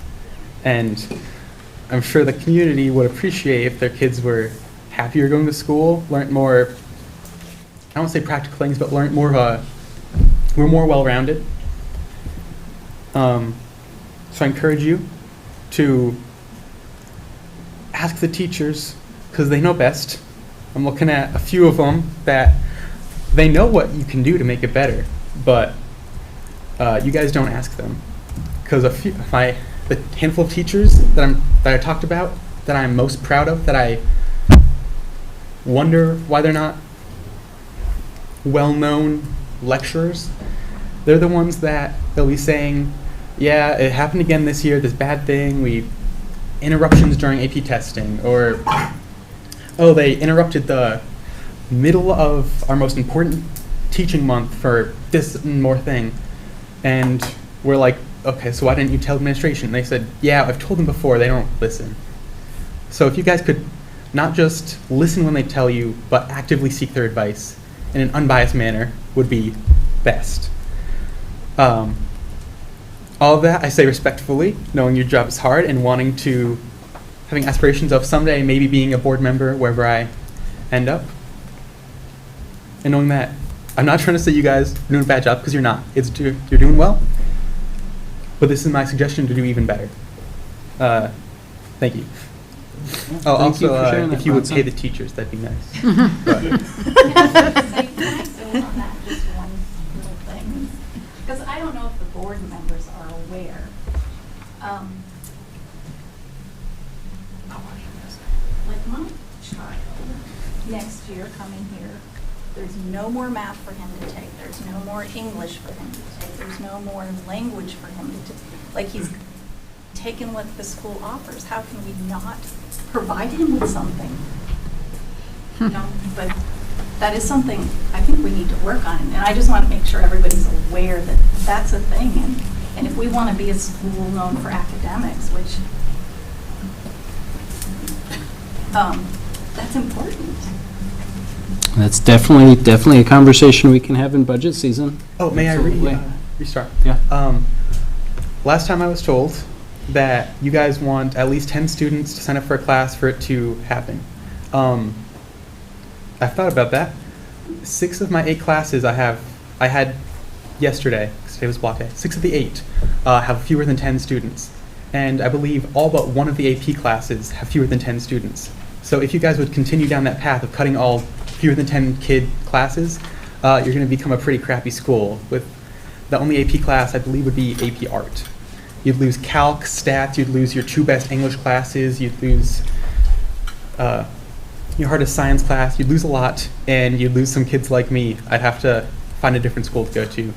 And I'm sure the community would appreciate if their kids were happier going to school, learned more, I don't want to say practical things, but learned more we're more well-rounded. So I encourage you to ask the teachers, because they know best. I'm looking at a few of them that they know what you can do to make it better, but you guys don't ask them. Because the handful of teachers that I talked about, that I'm most proud of, that I wonder why they're not well-known lecturers. They're the ones that they'll be saying, yeah, it happened again this year, this bad thing, we interruptions during AP testing, or, oh, they interrupted the middle of our most important teaching month for this and more thing. And we're like, okay, so why didn't you tell administration? And they said, yeah, I've told them before, they don't listen. So if you guys could not just listen when they tell you, but actively seek their advice in an unbiased manner would be best. All of that I say respectfully, knowing your job is hard and having aspirations of someday maybe being a board member wherever I end up. And knowing that I'm not trying to say you guys are doing a bad job, because you're not. You're doing well. But this is my suggestion to do even better. Thank you. Oh, Thank you also, for sharing if that, you would Bronson. pay the teachers, that'd be nice. Can I build on that, just one little thing? Because I don't know if the board members are aware. Like my child, next year coming here, there's no more math for him to take. There's no more English for him to take. There's no more language for him to take. Like, he's taken what the school offers. How can we not provide him with something? You know, but that is something I think we need to work on. And I just want to make sure everybody's aware that that's a thing. And if we want to be a school known for academics, which that's important. That's definitely a conversation we can have in budget season. Oh, may Absolutely. I restart? Yeah. Last time I was told that you guys want at least 10 students to sign up for a class for it to happen. I've thought about that. 6 of my 8 classes I had yesterday, because today was block day, 6 of the 8 have fewer than 10 students. And I believe all but 1 of the AP classes have fewer than 10 students. So if you guys would continue down that path of cutting all fewer than 10 kid classes, you're going to become a pretty crappy school. With the only AP class I believe would be AP Art. You'd lose Calc, Stats, you'd lose your 2 best English classes, you'd lose your hardest science class, you'd lose a lot, and you'd lose some kids like me. I'd have to find a different school to go to.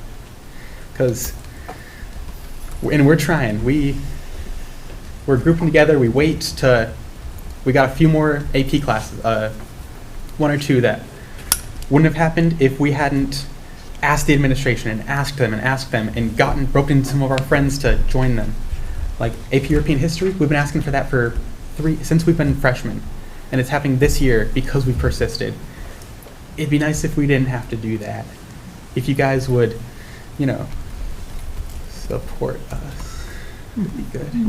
And we're trying. We're grouping together, we got a few more AP classes, 1 or 2 that wouldn't have happened if we hadn't asked the administration and asked them and broken some of our friends to join them. Like AP European History, we've been asking for that since we've been freshmen. And it's happening this year because we persisted. It'd be nice if we didn't have to do that. If you guys would, support us, it'd be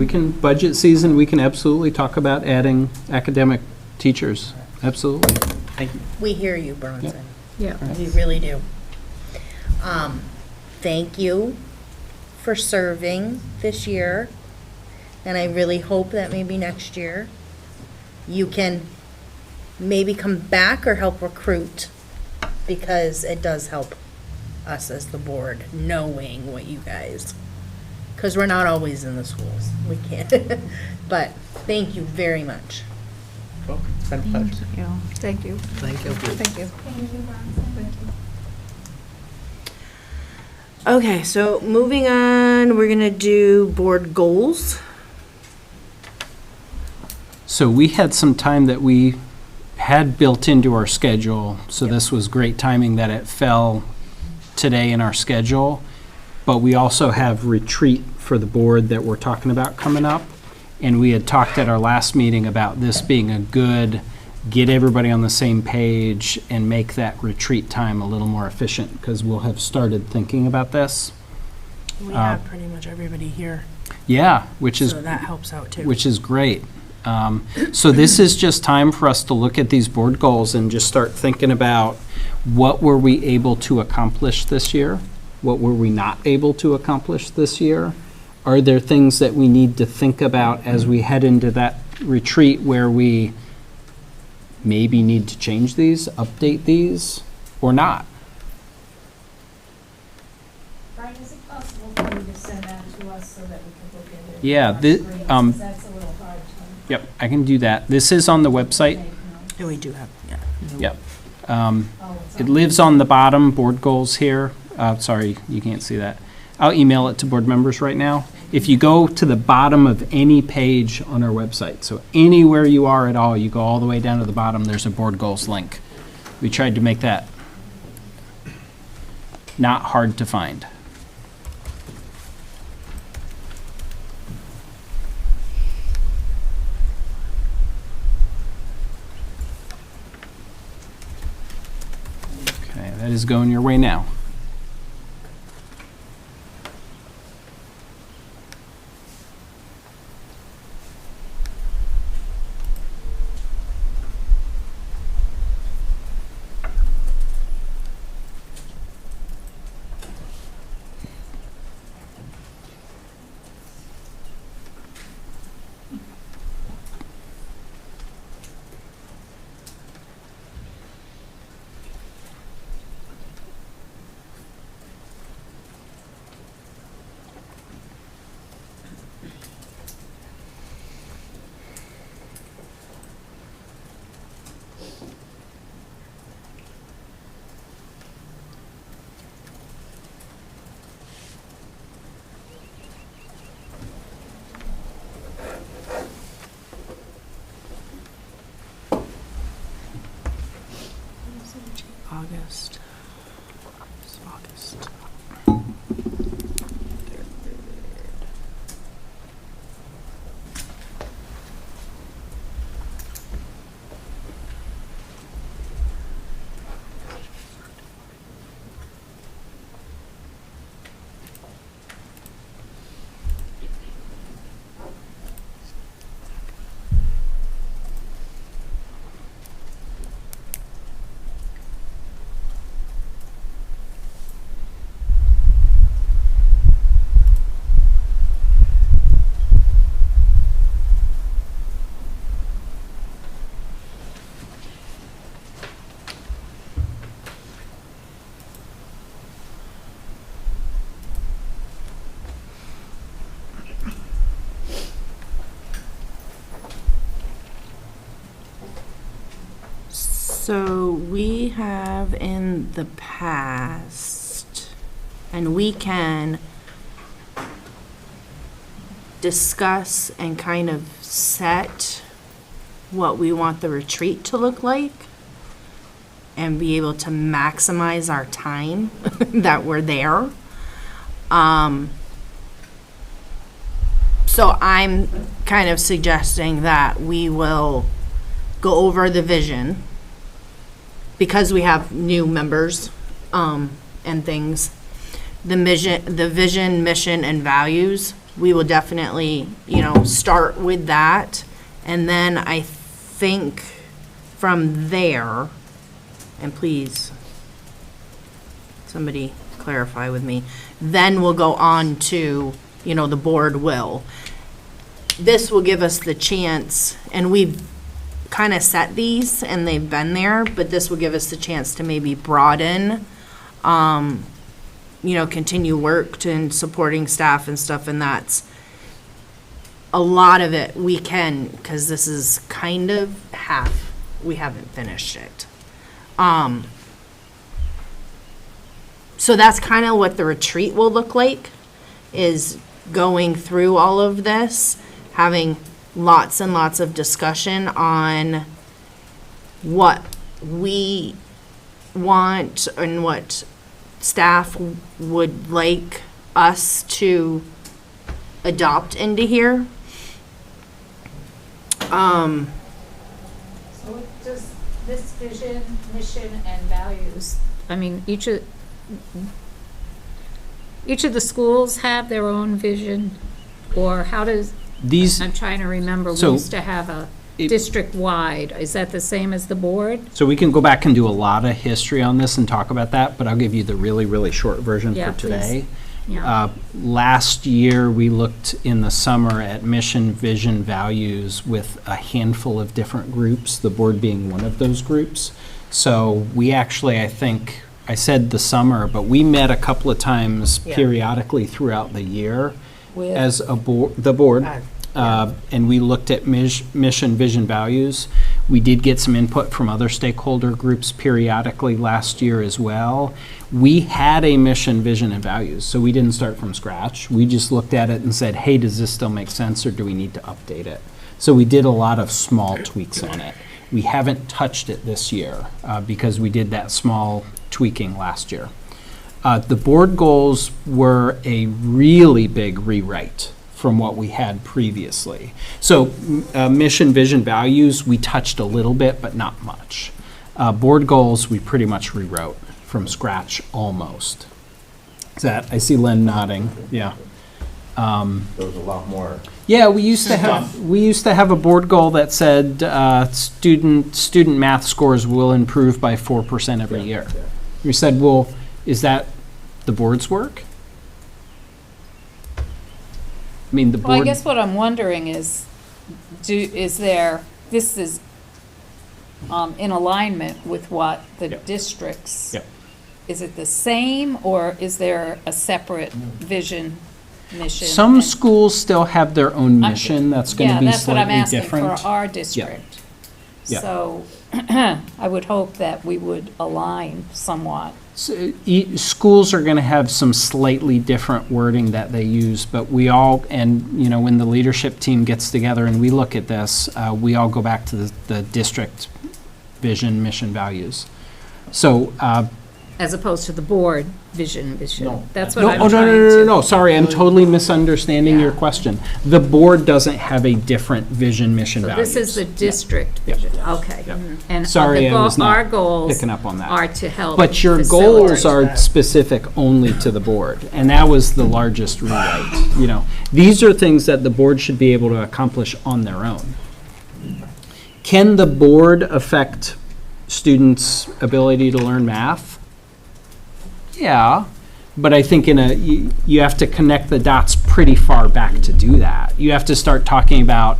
good. Budget season, we can absolutely talk about adding academic teachers. Absolutely. Thank you. We hear you, Bronson. Yeah. We really do. Thank you for serving this year, and I really hope that maybe next year you can maybe come back or help recruit, because it does help us as the board knowing what you guys, because we're not always in the schools. We can't. But thank you very much. Well, it's been a pleasure. Thank you. Thank you. Thank you. Thank you, Bronson. Okay, so moving on, we're gonna do board goals. So we had some time that we had built into our schedule, so this was great timing that it fell today in our schedule. But we also have retreat for the board that we're talking about coming up. And we had talked at our last meeting about this being a good, get everybody on the same page and make that retreat time a little more efficient, because we'll have started thinking about this. We have pretty much everybody here, Yeah, which is so that helps out too. which is great. So this is just time for us to look at these board goals and just start thinking about what were we able to accomplish this year? What were we not able to accomplish this year? Are there things that we need to think about as we head into that retreat where we maybe need to change these, update these, or not? Brian, is it possible for you to send that to us so that we can look at it? Yeah, on our thi- screens? 'Cause that's a little hard to. Yep, I can do that. This is on the website. Yeah, we do have, yeah. Yep. It lives on the bottom, board goals here. Sorry, you can't see that. I'll email it to board members right now. If you go to the bottom of any page on our website, so anywhere you are at all, you go all the way down to the bottom, there's a board goals link. We tried to make that not hard to find. Okay, that is going your way now. August. It's August. So we have in the past, and we can discuss and kind of set what we want the retreat to look like and be able to maximize our time that we're there. So I'm kind of suggesting that we will go over the vision because we have new members and things. The vision, mission, and values, we will definitely, start with that. And then I think from there, and please, somebody clarify with me, then we'll go on to, the board will. This will give us the chance, and we've kind of set these and they've been there, but this will give us the chance to maybe broaden, continue work in supporting staff and stuff, and that's a lot of it we can, because this is kind of half, we haven't finished it. So that's kind of what the retreat will look like, is going through all of this, having lots and lots of discussion on what we want and what staff would like us to adopt into here. So does this vision, mission, and values, I mean, each of the schools have their own vision, or how does, I'm trying to remember, we used to have a district-wide. Is that the same as the board? So we can go back and do a lot of history on this and talk about that, but I'll give you the really, really short version Yeah, for today. please. Yeah. Last year, we looked in the summer at mission, vision, values with a handful of different groups, the board being one of those groups. So we actually, I think, I said the summer, but we met a couple of times periodically throughout the year as the board, and we looked at mission, vision, values. We did get some input from other stakeholder groups periodically last year as well. We had a mission, vision, and values, so we didn't start from scratch. We just looked at it and said, hey, does this still make sense, or do we need to update it? So we did a lot of small tweaks on it. We haven't touched it this year because we did that small tweaking last year. The board goals were a really big rewrite from what we had previously. So mission, vision, values, we touched a little bit, but not much. Board goals, we pretty much rewrote from scratch almost. Is that, I see Len nodding, yeah. There was a lot more. Yeah, we used to have a board goal that said student math scores will improve by 4% every year. We said, well, is that the board's work? I mean, the board. Well, I guess what I'm wondering is, this is in alignment with what the districts. Yep. Is it the same, or is there a separate vision, mission? Some schools still have their own mission that's going to be slightly different. Yeah, that's what I'm asking for our district. Yeah. So I would hope that we would align somewhat. So, schools are going to have some slightly different wording that they use, but we all, and you know, when the leadership team gets together and we look at this, we all go back to the district vision, mission, values. So, As opposed to the board vision, mission. No. That's what no, I'm oh, trying no, to. no, sorry, I'm totally misunderstanding your Yeah. question. The board doesn't have a different vision, mission, So values. this is the district Yeah. vision, okay. Yeah. And Sorry, I was our not goals picking up on that. are to help. But your goals facilitate are specific only to the board, and that was the largest rewrite. You know, these are things that the board should be able to accomplish on their own. Can the board affect students' ability to learn math? Yeah, but I think you have to connect the dots pretty far back to do that. You have to start talking about,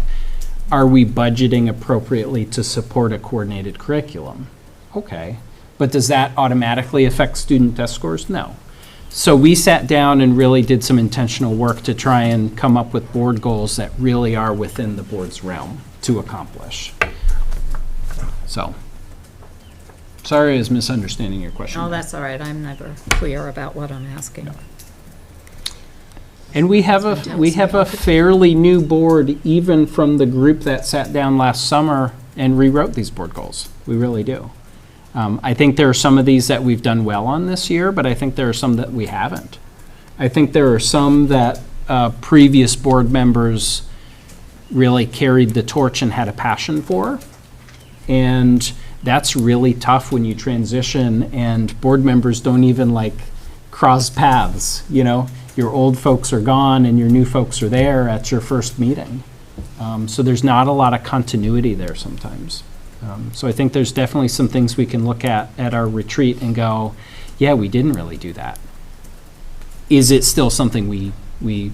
are we budgeting appropriately to support a coordinated curriculum? Okay, but does that automatically affect student test scores? No. So we sat down and really did some intentional work to try and come up with board goals that really are within the board's realm to accomplish. So, sorry I was misunderstanding your question. Oh, that's all right, I'm never clear about what I'm asking. And we have a fairly new board, even from the group that sat down last summer and rewrote these board goals. We really do. I think there are some of these that we've done well on this year, but I think there are some that we haven't. I think there are some that previous board members really carried the torch and had a passion for. And that's really tough when you transition and board members don't even cross paths, you know? Your old folks are gone and your new folks are there at your first meeting. So there's not a lot of continuity there sometimes. So I think there's definitely some things we can look at our retreat and go, yeah, we didn't really do that. Is it still something we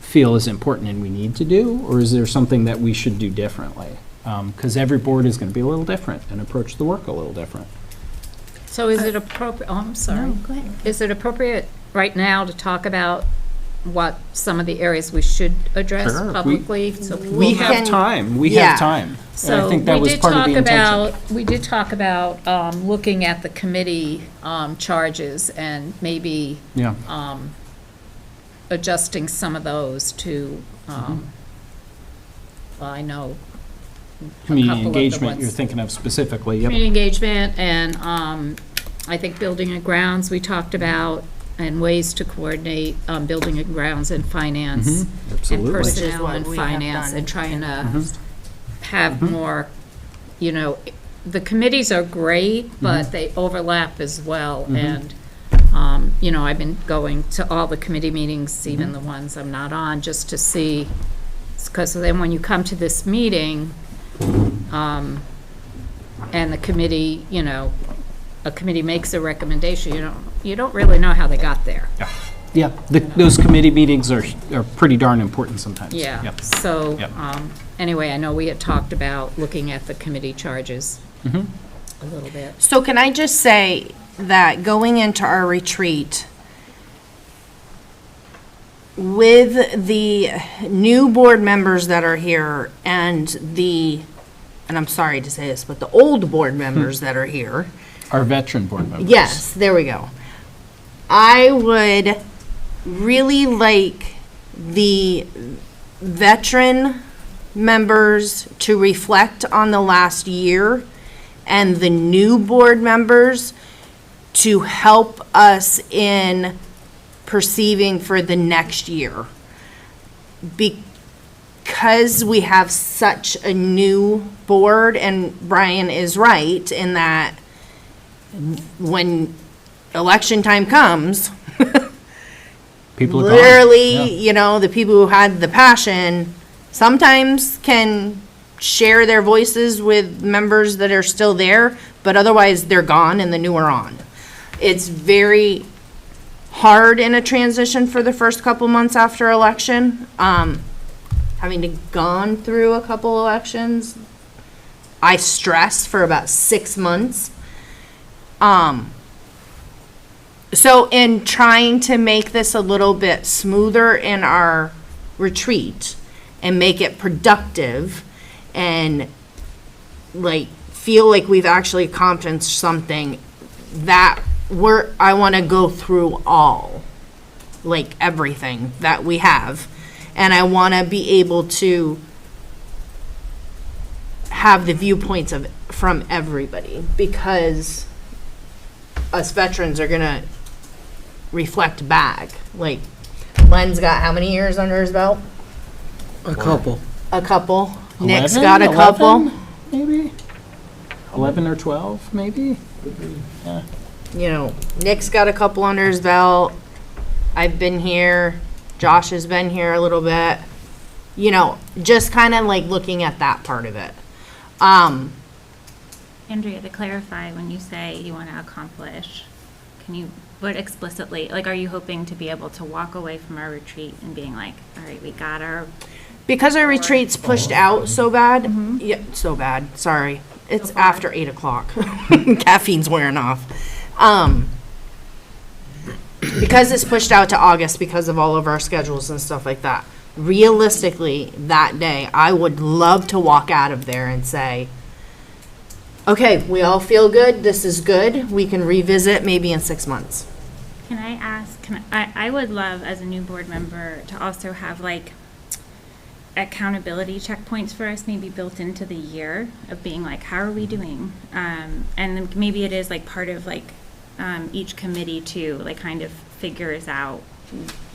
feel is important and we need to do, or is there something that we should do differently? Because every board is going to be a little different and approach the work a little different. So is it appropriate, oh, I'm sorry. No, go ahead. Is it appropriate right now to talk about what some of the areas we should address Sure. publicly? So We we'll have time. We yeah. have time. And I So think that we was did part of talk the intention. about, we did talk about looking at the committee charges and maybe Yeah. adjusting some of those to, well, I know Community couple of the engagement ones. you're thinking of specifically. Yep. community engagement and I think building and grounds we talked about and ways to coordinate building and grounds and finance and Absolutely. Which is personnel what and we have finance done and trying in to have more, you know, the committees are great, but they overlap as well. And, you know, I've been going to all the committee meetings, even the ones I'm not on, just to see, because then when you come to this meeting, and the committee, you know, a committee makes a recommendation, you don't really know how they got there. Yeah, those committee meetings are pretty darn important sometimes. Yeah, Yep. so, Yep. anyway, I know we had talked about looking at the committee charges a little bit. So can I just say that going into our retreat, with the new board members that are here and the and I'm sorry to say this, but the old board members that are here, Our veteran board members. yes, there we go. I would really like the veteran members to reflect on the last year and the new board members to help us in perceiving for the next year. Because we have such a new board, and Brian is right in that when election time comes, People are gone. literally, you know, the people who had the passion sometimes can share their voices with members that are still there, but otherwise they're gone and the new are on. It's very hard in a transition for the first couple months after election. Having to gone through a couple elections, I stressed for about 6 months. So in trying to make this a little bit smoother in our retreat and make it productive and like feel like we've actually accomplished something, that I want to go through all, like everything that we have. And I want to be able to have the viewpoints from everybody, because us veterans are going to reflect back. Like, Len's got how many years under his belt? A couple. A couple. Nick's 11? got a couple. 11, maybe? 11 or 12, maybe? Yeah. You know, Nick's got a couple under his belt. I've been here. Josh has been here a little bit. You know, just kind of like looking at that part of it. Andrea, to clarify, when you say you want to accomplish, can you put explicitly, like, are you hoping to be able to walk away from our retreat and being like, all right, we got our. Because our retreat's pushed out so bad, yeah, so bad, sorry. It's after 8 o'clock. Caffeine's wearing off. Because it's pushed out to August because of all of our schedules and stuff like that. Realistically, that day, I would love to walk out of there and say, okay, we all feel good, this is good, we can revisit maybe in 6 months. Can I ask, I would love as a new board member to also have like accountability checkpoints for us maybe built into the year of being like, how are we doing? And then maybe it is like part of like each committee too, like kind of figures out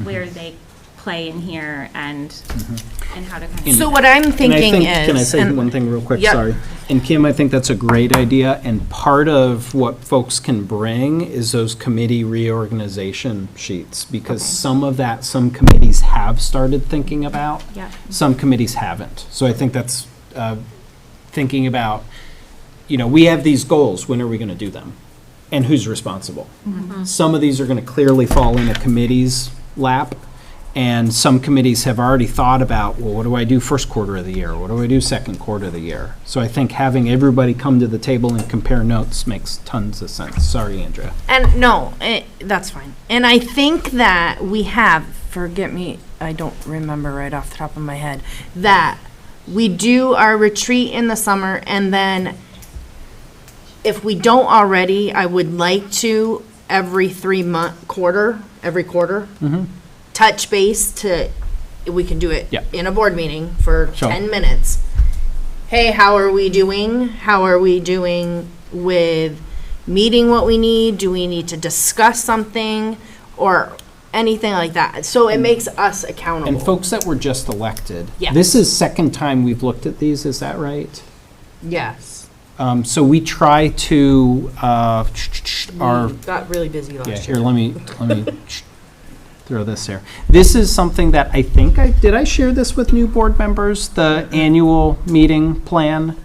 where they play in here and how to kind of. So what I'm thinking is. Can I say and- one thing real quick? Yep. Sorry. And Kim, I think that's a great idea, and part of what folks can bring is those committee reorganization sheets, because some committees have started thinking about, Yeah. some committees haven't. So I think that's thinking about, you know, we have these goals, when are we going to do them? And who's responsible? Some of these are going to clearly fall in a committee's lap, and some committees have already thought about, well, what do I do first quarter of the year? What do I do second quarter of the year? So I think having everybody come to the table and compare notes makes tons of sense. Sorry, Andrea. And no, that's fine. And I think that we have, forget me, I don't remember right off the top of my head, that we do our retreat in the summer, and then if we don't already, I would like to every quarter, touch base to, we can do it Yeah. in a board meeting for Sure. 10 minutes. Hey, how are we doing? How are we doing with meeting what we need? Do we need to discuss something or anything like that? So it makes us accountable. And folks that were just elected, Yes. this is second time we've looked at these, is that right? Yes. So we try to, We got really busy last yeah, year. here, let me throw this here. This is something that I think did I share this with new board members, the annual meeting plan?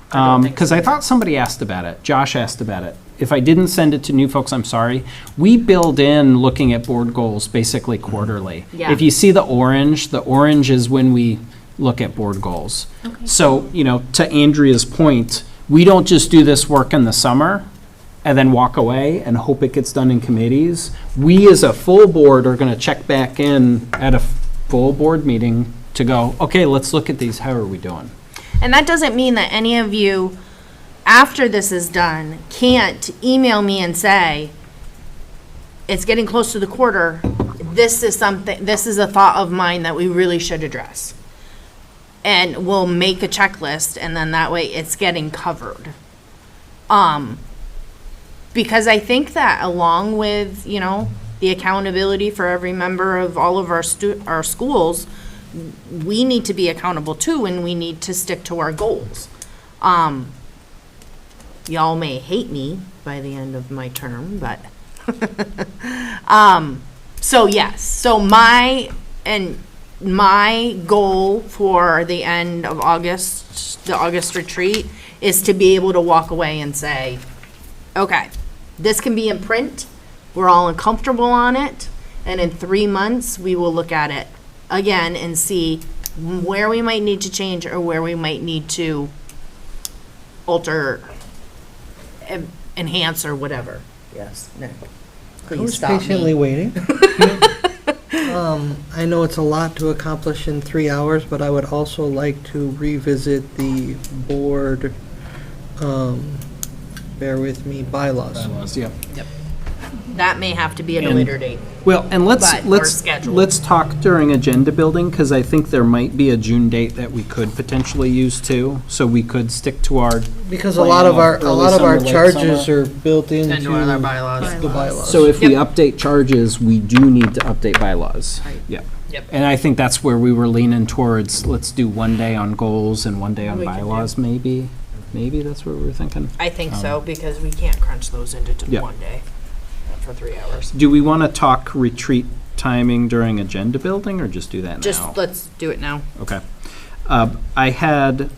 Because I thought somebody asked about it. Josh asked about it. If I didn't send it to new folks, I'm sorry. We build in looking at board goals basically quarterly. Yeah. If you see the orange is when we look at board goals. So, you know, to Andrea's point, we don't just do this work in the summer and then walk away and hope it gets done in committees. We as a full board are going to check back in at a full board meeting to go, okay, let's look at these, how are we doing? And that doesn't mean that any of you, after this is done, can't email me and say, it's getting close to the quarter, this is a thought of mine that we really should address. And we'll make a checklist, and then that way it's getting covered. Because I think that along with, the accountability for every member of all of our schools, we need to be accountable too, and we need to stick to our goals. Y'all may hate me by the end of my term, but, so yes, so my goal for the end of August, the August retreat, is to be able to walk away and say, okay, this can be in print, we're all uncomfortable on it, and in 3 months, we will look at it again and see where we might need to change or where we might need to alter, enhance, or whatever. Yes, Nick, I please was stop patiently me. waiting. I know it's a lot to accomplish in 3 hours, but I would also like to revisit the board, bear with me, bylaws. Yeah. That may have to be at a And- later date. Well, and But we're scheduled. let's talk during agenda building, because I think there might be a June date that we could potentially use too, so we could stick to our. Because a lot of our early summer, late charges summer. are built into Into our bylaws. the bylaws. So if we update charges, we do need to update bylaws. Right. Yep. Yep. And I think that's where we were leaning towards, let's do 1 day on goals and 1 day on We can do. bylaws, maybe. Maybe that's what we were thinking. I think so, because we can't crunch those into Yeah. 1 day for 3 hours. Do we want to talk retreat timing during agenda building, or just do that now? Just, let's do it now. Okay. I had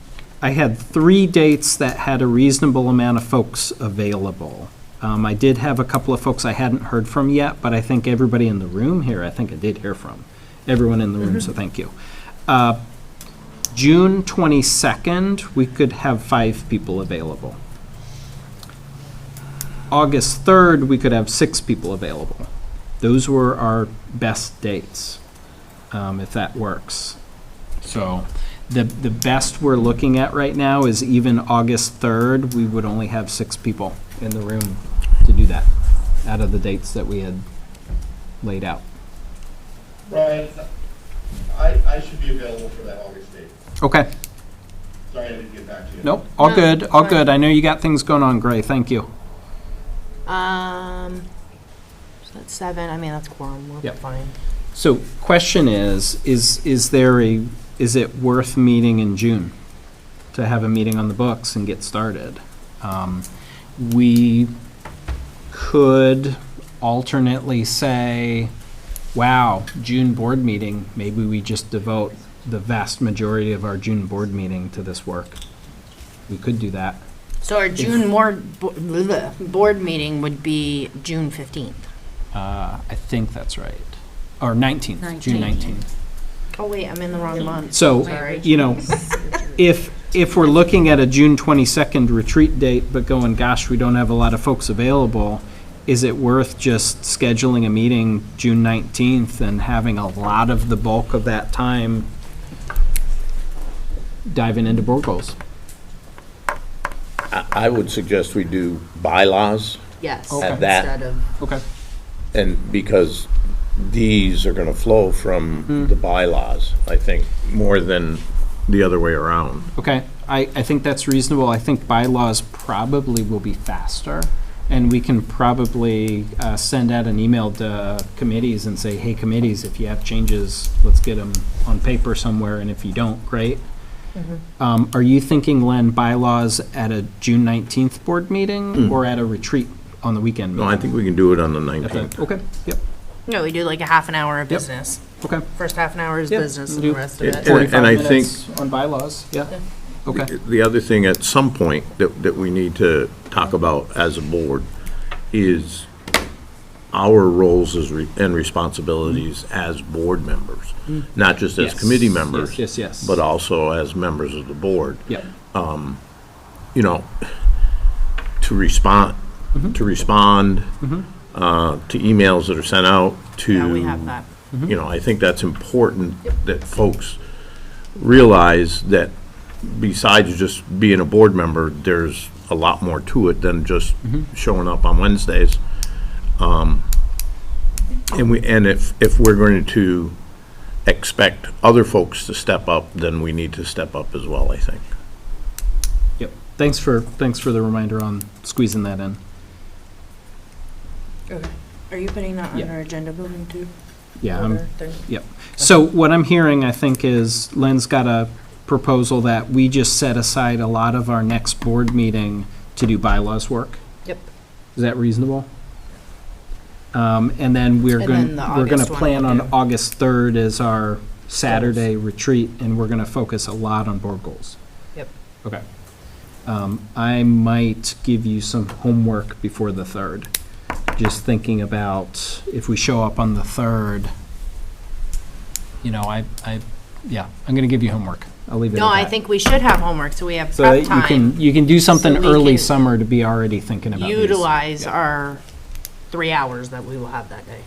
3 dates that had a reasonable amount of folks available. I did have a couple of folks I hadn't heard from yet, but I think everybody in the room here, I think I did hear from everyone in the room, so thank you. June 22nd, we could have 5 people available. August 3rd, we could have 6 people available. Those were our best dates, if that works. So the best we're looking at right now is even August 3rd, we would only have 6 people in the room to do that, out of the dates that we had laid out. Brian, I should be available for that August date. Okay. Sorry I didn't get back to you. Nope, all No, good, all fine. good. I know you got things going on, Gray, thank you. So that's 7, I mean, that's quorum, we're Yep. fine. So question is it worth meeting in June? To have a meeting on the books and get started? We could alternately say, wow, June board meeting, maybe we just devote the vast majority of our June board meeting to this work. We could do that. So our June board meeting would be June 15th. I think that's right. Or 19th, June 19th. Oh, wait, I'm in the wrong month. So, Sorry. if we're looking at a June 22nd retreat date, but going, gosh, we don't have a lot of folks available, is it worth just scheduling a meeting June 19th and having a lot of the bulk of that time diving into board goals? I would suggest we do bylaws, Yes. Okay. At that. Instead of, Okay. and because these are gonna flow from the bylaws, I think, more than the other way around. Okay, I think that's reasonable. I think bylaws probably will be faster, and we can probably send out an email to committees and say, hey, committees, if you have changes, let's get them on paper somewhere, and if you don't, great. Are you thinking, Len, bylaws at a June 19th board meeting, or at a retreat on the weekend? No, I think we can do it on the At the- 19th. Okay, yep, no, we do like a half an hour of Yep. business. okay. First half an hour is Yep. business, and Do the rest of it. it. And 45 I think- minutes on bylaws, yeah. Okay. The other thing at some point that we need to talk about as a board is our roles and responsibilities as board members, not just as Yes. committee members. Yes. But also as members of the board. Yep. You know, to respond, to emails that are sent out, to. Yeah, we have that. You know, I think that's important that folks realize that besides just being a board member, there's a lot more to it than just showing up on Wednesdays. And if we're going to expect other folks to step up, then we need to step up as well, I think. Yep. Thanks for the reminder on squeezing that in. Okay. Are you putting that Yeah. on our agenda building too? Yeah, Order thing? yep. So what I'm hearing, I think, is Len's got a proposal that we just set aside a lot of our next board meeting to do bylaws work. Yep. Is that reasonable? And then we're And going, then the we're going to August one plan we'll on do. August 3rd as our Saturday retreat, and we're going to focus a lot on board goals. Yep. Okay. I might give you some homework before the 3rd. Just thinking about if we show up on the 3rd, you know, yeah, I'm going to give you homework. I'll leave it at No, that. I think we should have homework, so we have So prep that time. you can do something so we early can summer to be already thinking about these. Utilize Yeah. our 3 hours that we will have that day.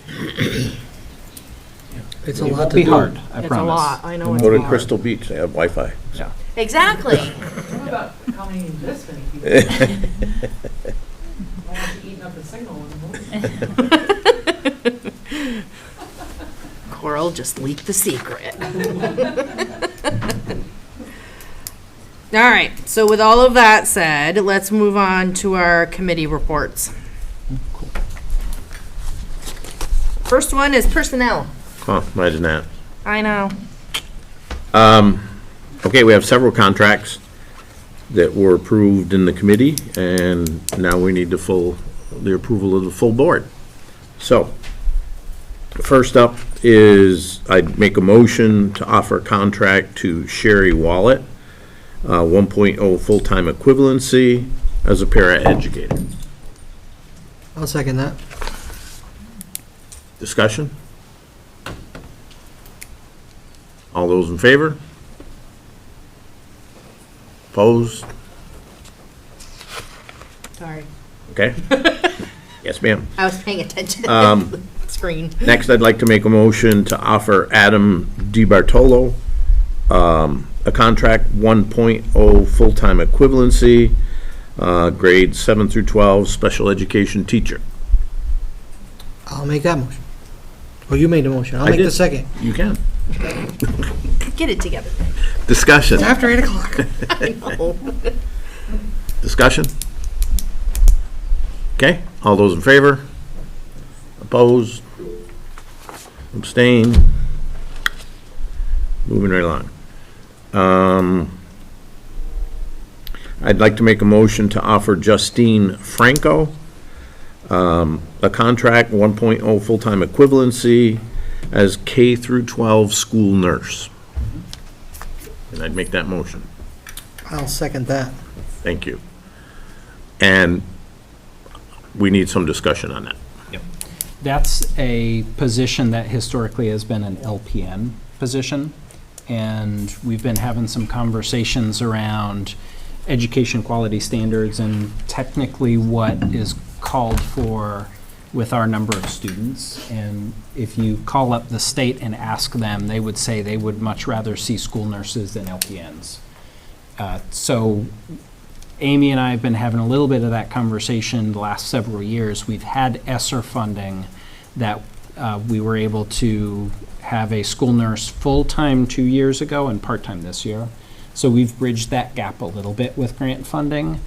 It's a It lot won't to be do. hard, I It's a promise. lot. I know it's Go to hard. Crystal Beach, they have Wi-Fi. Yeah. Exactly. What about counting this many people? Why aren't you eating up the signal in the morning? Coral just leaked the secret. All right, so with all of that said, let's move on to our committee reports. First one is personnel. Huh, imagine that. I know. Okay, we have several contracts that were approved in the committee, and now we need the approval of the full board. So, first up is, I'd make a motion to offer a contract to Sherry Wallet, 1.0 full-time equivalency as a para-educator. I'll second that. Discussion? All those in favor? Opposed? Sorry. Okay. Yes, ma'am. I was paying attention to the screen. Next, I'd like to make a motion to offer Adam DiBartolo a contract 1.0 full-time equivalency, grade 7 through 12, special education teacher. I'll make that motion. Oh, you made the motion. I'll I make the did. second. You can. Get it together. Discussion. It's after 8 o'clock. I know. Discussion? Okay, all those in favor? Opposed? Abstain? Moving right along. I'd like to make a motion to offer Justine Franco a contract 1.0 full-time equivalency as K through 12 school nurse. And I'd make that motion. I'll second that. Thank you. And we need some discussion on that. That's a position that historically has been an LPN position, and we've been having some conversations around education quality standards and technically what is called for with our number of students. And if you call up the state and ask them, they would say they would much rather see school nurses than LPNs. So Amy and I have been having a little bit of that conversation the last several years. We've had ESSER funding that we were able to have a school nurse full-time 2 years ago and part-time this year. So we've bridged that gap a little bit with grant funding.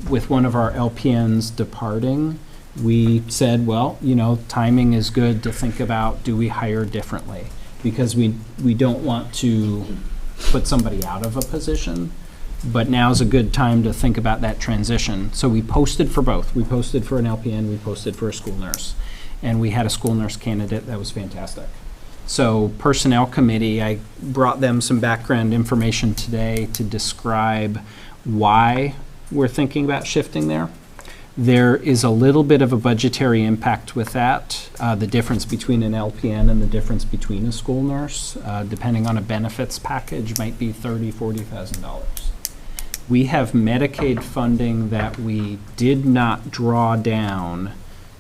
With one of our LPNs departing, we said, well, you know, timing is good to think about, do we hire differently? Because we don't want to put somebody out of a position, but now's a good time to think about that transition. So we posted for both. We posted for an LPN, we posted for a school nurse. And we had a school nurse candidate that was fantastic. So Personnel Committee, I brought them some background information today to describe why we're thinking about shifting there. There is a little bit of a budgetary impact with that, the difference between an LPN and the difference between a school nurse, depending on a benefits package, might be $30,000, $40,000. We have Medicaid funding that we did not draw down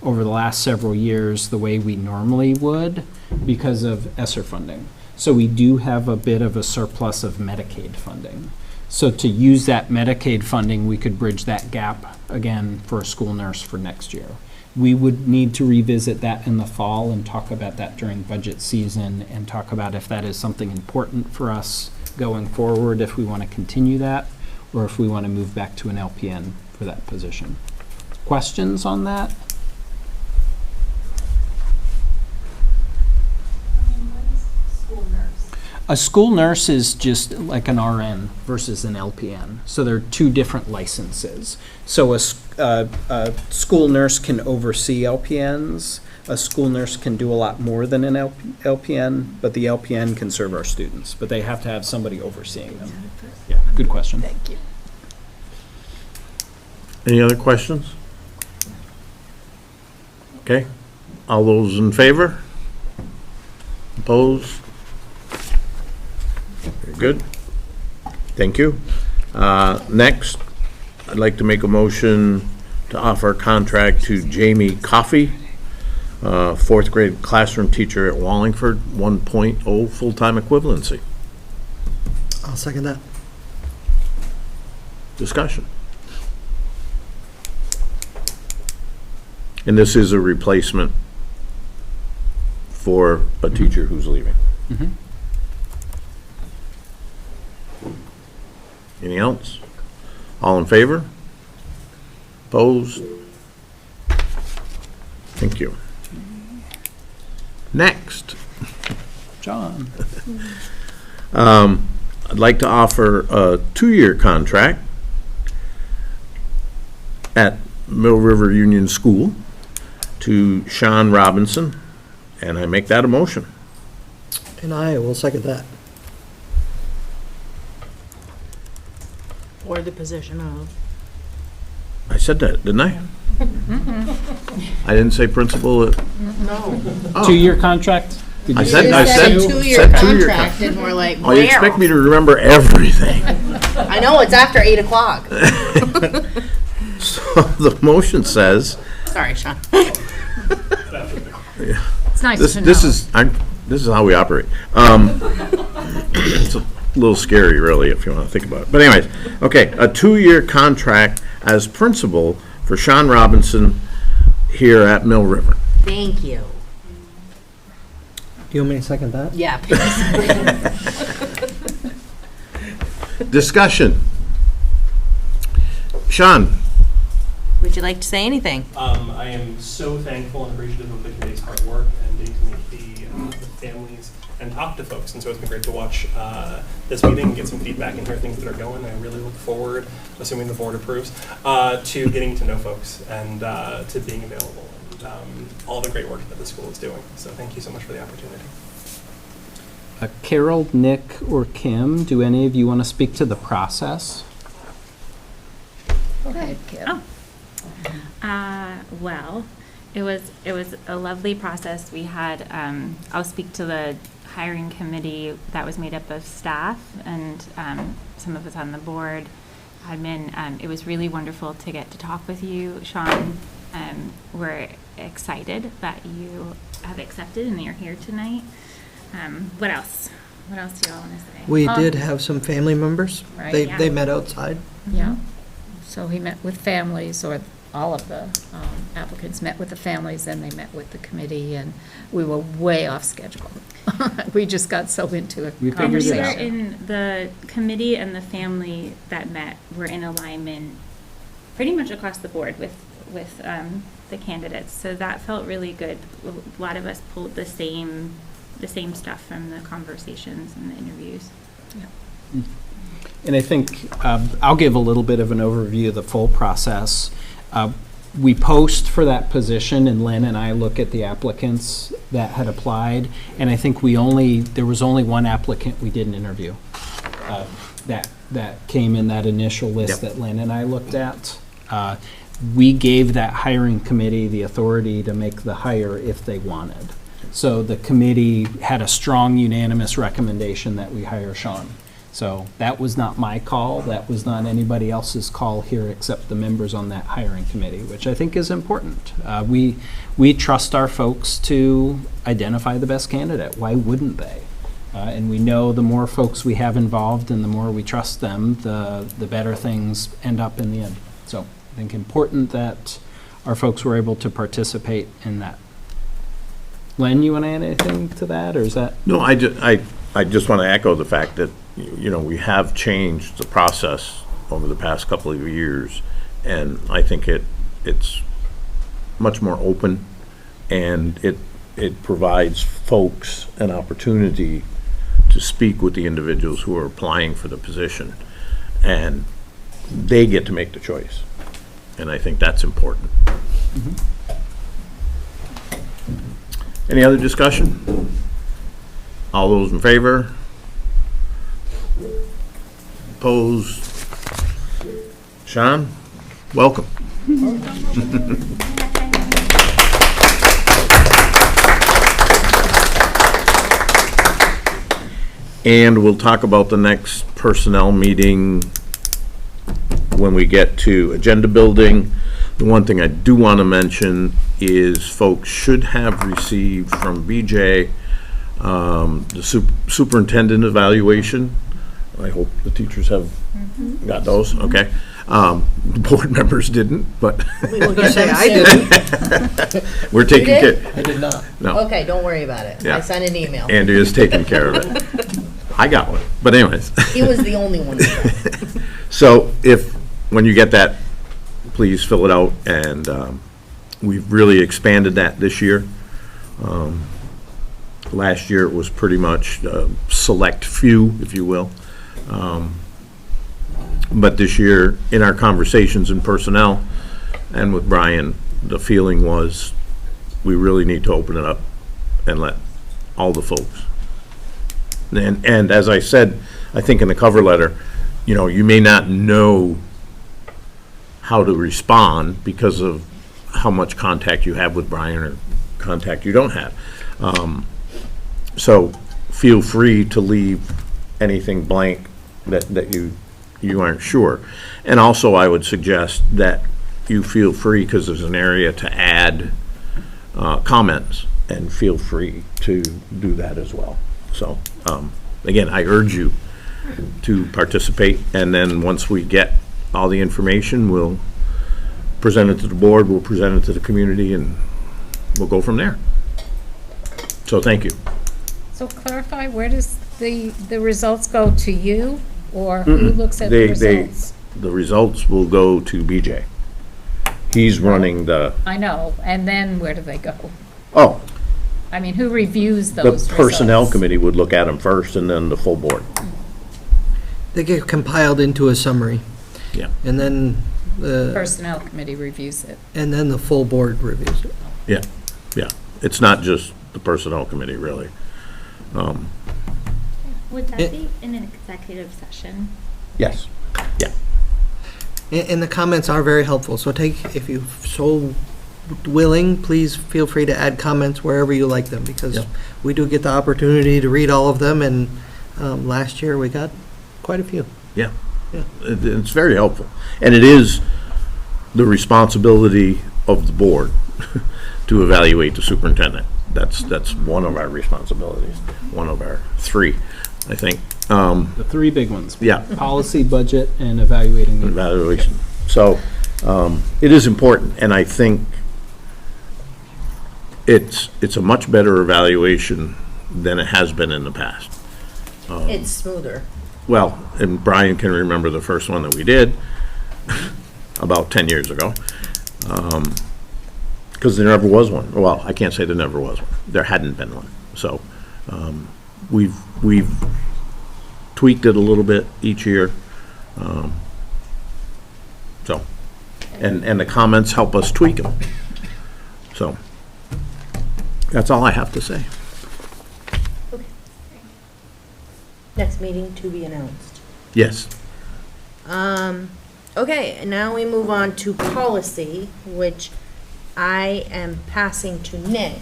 over the last several years the way we normally would because of ESSER funding. So we do have a bit of a surplus of Medicaid funding. So to use that Medicaid funding, we could bridge that gap again for a school nurse for next year. We would need to revisit that in the fall and talk about that during budget season and talk about if that is something important for us going forward, if we want to continue that, or if we want to move back to an LPN for that position. Questions on that? A school nurse is just like an RN versus an LPN. So they're two different licenses. So a school nurse can oversee LPNs. A school nurse can do a lot more than an LPN, but the LPN can serve our students. But they have to have somebody overseeing them. Yeah, good question. Thank you. Any other questions? Okay, all those in favor? Opposed? Very good. Thank you. Next, I'd like to make a motion to offer a contract to Jamie Coffey, fourth grade classroom teacher at Wallingford, 1.0 full-time equivalency. I'll second that. Discussion. And this is a replacement for a teacher who's leaving. Mhm. Anything else? All in favor? Opposed? Thank you. Next. John. I'd like to offer a 2-year contract at Mill River Union School to Sean Robinson, and I make that a motion. And I will second that. Or the position of. I said that, didn't I? I didn't say principal. No. Oh. 2-year contract? Did I you said, say I that? said, two-year said 2-year contract, and we're like, Oh, you expect me to remember everything. I know, it's after 8 o'clock. So the motion says, Sorry, Sean. It's nice this, to know. this is how we operate. It's a little scary, really, if you want to think about it. But anyways, okay, a 2-year contract as principal for Sean Robinson here at Mill River. Thank you. You want me to second that? Yeah, please. Discussion. Sean, Would you like to say anything? I am so thankful and appreciative of the committee's hard work and getting to meet the families and talk to folks. And so it's been great to watch this meeting and get some feedback and hear things that are going. I really look forward, assuming the board approves, to getting to know folks and to being available and all the great work that the school is doing. So thank you so much for the opportunity. Carol, Nick, or Kim, do any of you want to speak to the process? Okay, Kim. Well, it was a lovely process. We had, I'll speak to the hiring committee that was made up of staff and some of us on the board, admin. It was really wonderful to get to talk with you, Sean. We're excited that you have accepted and that you're here tonight. What else? What else do y'all want to say? We did have some family members. Right. They met outside. Yeah. So he met with families, or all of the applicants met with the families, and they met with the committee, and we were way off schedule. We just got so into it. We figured it out. In the committee and the family that met were in alignment pretty much across the board with the candidates. So that felt really good. A lot of us pulled the same stuff from the conversations and the interviews. Mm. And I think I'll give a little bit of an overview of the full process. We post for that position, and Lynn and I look at the applicants that had applied, and I think there was only one applicant we didn't interview that came in that initial list that Lynn and I looked at. We gave that hiring committee the authority to make the hire if they wanted. So the committee had a strong unanimous recommendation that we hire Sean. So that was not my call. That was not anybody else's call here except the members on that hiring committee, which I think is important. We trust our folks to identify the best candidate. Why wouldn't they? And we know the more folks we have involved and the more we trust them, the better things end up in the end. So I think important that our folks were able to participate in that. Len, you want to add anything to that, or is that? No, I just want to echo the fact that, we have changed the process over the past couple of years, and I think it's much more open, and it provides folks an opportunity to speak with the individuals who are applying for the position, and they get to make the choice. And I think that's important. Any other discussion? All those in favor? Opposed? Sean, welcome. And we'll talk about the next personnel meeting when we get to agenda building. The one thing I do want to mention is folks should have received from BJ the superintendent evaluation. I hope the teachers have got those, okay. The board members didn't, but. We were gonna say I didn't. We're taking You did? care. I did not. No. Okay, don't worry about it. Yeah. I sent an email. Andrea's taking care of it. I got one, but anyways. He was the only one. So when you get that, please fill it out, and we've really expanded that this year. Last year it was pretty much select few, if you will. But this year, in our conversations in personnel and with Brian, the feeling was we really need to open it up and let all the folks. And as I said, I think in the cover letter, you may not know how to respond because of how much contact you have with Brian or contact you don't have. So feel free to leave anything blank that you aren't sure. And also, I would suggest that you feel free, because there's an area to add comments, and feel free to do that as well. So, again, I urge you to participate, and then once we get all the information, we'll present it to the board, we'll present it to the community, and we'll go from there. So, thank you. So clarify, where does the results go to you, or who looks at the results? The results will go to BJ. He's running the, I know, and then where do they go? oh, I mean, who reviews the those personnel results? committee would look at them first, and then the full board. They get compiled into a summary. Yeah. And then Personnel committee reviews it. and then the full board reviews it. Yeah, yeah. It's not just the personnel committee, really. Would that It- be in an executive session? Yes, yeah. And the comments are very helpful, so if you're so willing, please feel free to add comments wherever you like them, because Yep. we do get the opportunity to read all of them, and last year we got quite a few. Yeah. Yeah. It's very helpful. And it is the responsibility of the board to evaluate the superintendent. That's one of our responsibilities, one of our three, I think. The three big ones. Yeah. Policy, budget, and evaluating the Evaluation. So, it is important, and I think it's a much better evaluation than it has been in the past. It's smoother. Well, and Brian can remember the first one that we did about 10 years ago. Because there never was one. Well, I can't say there never was one. There hadn't been one. So we've tweaked it a little bit each year. So, and the comments help us tweak them. So that's all I have to say. Next meeting to be announced. Yes. Okay, and now we move on to policy, which I am passing to Nick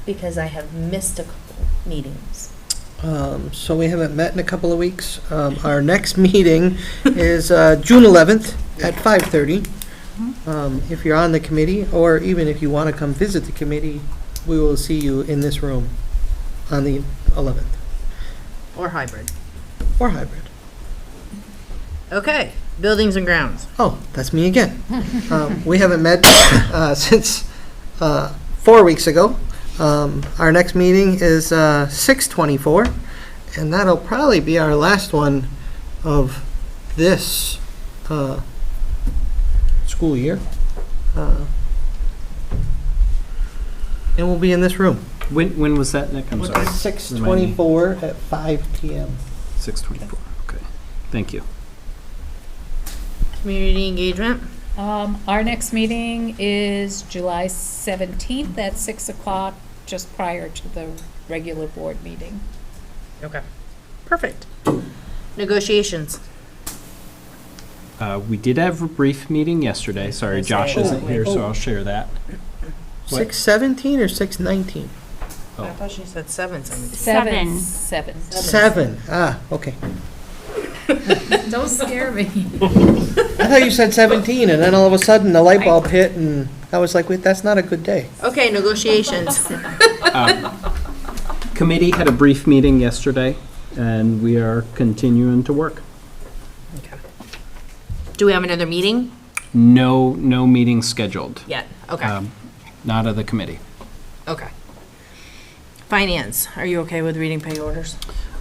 because I have missed a couple meetings. So we haven't met in a couple of weeks. Our next meeting is June 11th at 5:30. If you're on the committee, or even if you want to come visit the committee, we will see you in this room on the 11th. Or hybrid. or hybrid. Okay, buildings and grounds. Oh, that's me again. We haven't met since 4 weeks ago. Our next meeting is 6/24, and that'll probably be our last one of this school year. And we'll be in this room. When was that, Nick? I'm sorry. 6/24 at 5 PM. 6/24, okay. Thank you. Community engagement. Our next meeting is July 17th at 6 o'clock, just prior to the regular board meeting. Okay. Perfect. Negotiations. We did have a brief meeting yesterday. Sorry, Josh isn't here, so I'll share that. What? 6/17 or 6/19? I thought she said 7/17. Seven. 7. Okay. Don't scare me. I thought you said 17, and then all of a sudden the light bulb hit, and I was like, wait, that's not a good day. Okay, negotiations. Committee had a brief meeting yesterday, and we are continuing to work. Do we have another meeting? No meeting scheduled. Yet. Okay. Not of the committee. Okay. Finance, are you okay with reading pay orders?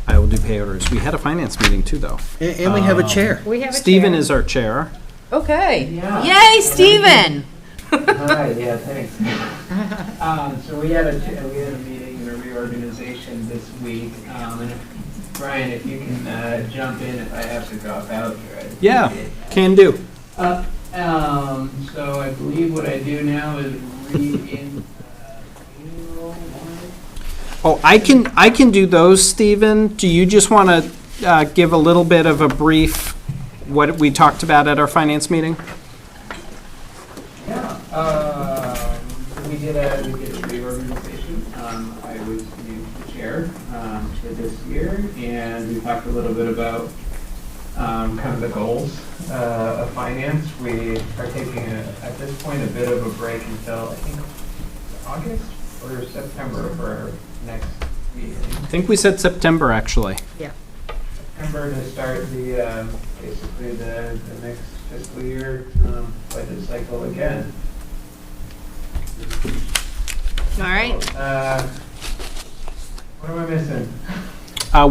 I will do pay orders. We had a finance meeting too, though. And we have a chair. We have a Stephen chair. is our chair. Okay. Yeah. Yay, Stephen! Hi, yeah, thanks. So we had a meeting, a reorganization this week, and Brian, if you can jump in if I have to drop out here. I'd Yeah, appreciate that. can do. So I believe what I do now is read in, payroll warrant. Oh, I can do those, Stephen. Do you just want to give a little bit of a brief, what we talked about at our finance meeting? Yeah, we did a reorganization. I was named chair for this year, and we talked a little bit about kind of the goals of finance. We are taking, at this point, a bit of a break until, I think, August or September for our next meeting. I think we said September, actually. Yeah. September to start the, basically the next fiscal year budget cycle again. All right. What am I missing?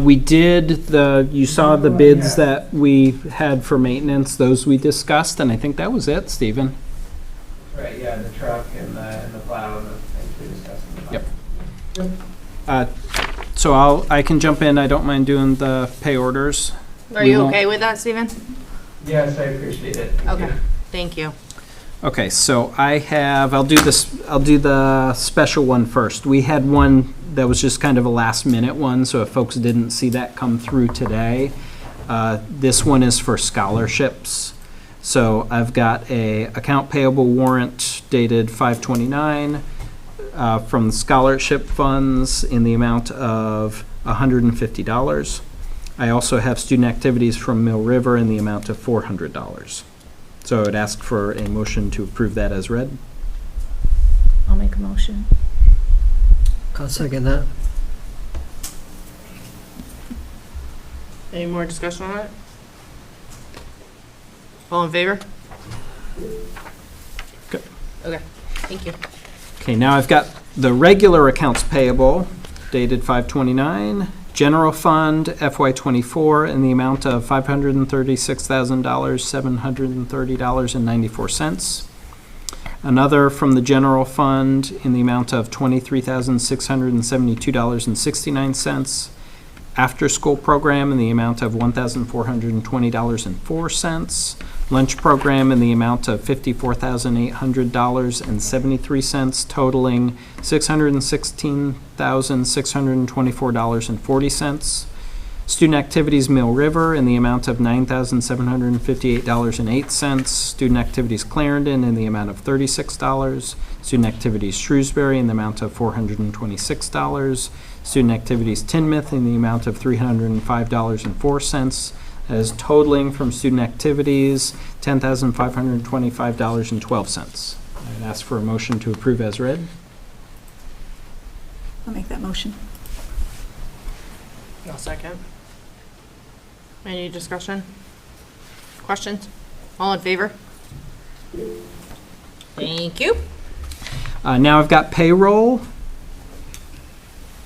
We did you saw the bids that we had for maintenance, those we discussed, and I think that was it, Stephen. Right, yeah, the truck and the plow and the things we discussed in the Yep. So I can jump in. I don't mind doing the pay orders. Are We you won't- okay with that, Stephen? Yes, I appreciate it. Thank Okay, you. thank you. Okay, so I'll do the special one first. We had one that was just kind of a last minute one, so if folks didn't see that come through today, this one is for scholarships. So I've got a account payable warrant dated 5/29 from the scholarship funds in the amount of $150. I also have student activities from Mill River in the amount of $400. So I would ask for a motion to approve that as read. I'll make a motion. I'll second that. Any more discussion on it? All in favor? Good. Okay, thank you. Okay, now I've got the regular accounts payable dated 5/29, general fund FY24 in the amount of $536,000, $730.94. Another from the general fund in the amount of $23,672.69. After-school program in the amount of $1,420.04. Lunch program in the amount of $54,800.73, totaling $616,624.40. Student activities Mill River in the amount of $9,758.08. Student activities Clarendon in the amount of $36. Student activities Shrewsbury in the amount of $426. Student activities Tinmouth in the amount of $305.04. As totaling from student activities $10,525.12. I'd ask for a motion to approve as read. I'll make that motion. I'll second. Any discussion? Questions? All in favor? Thank you. Now I've got payroll.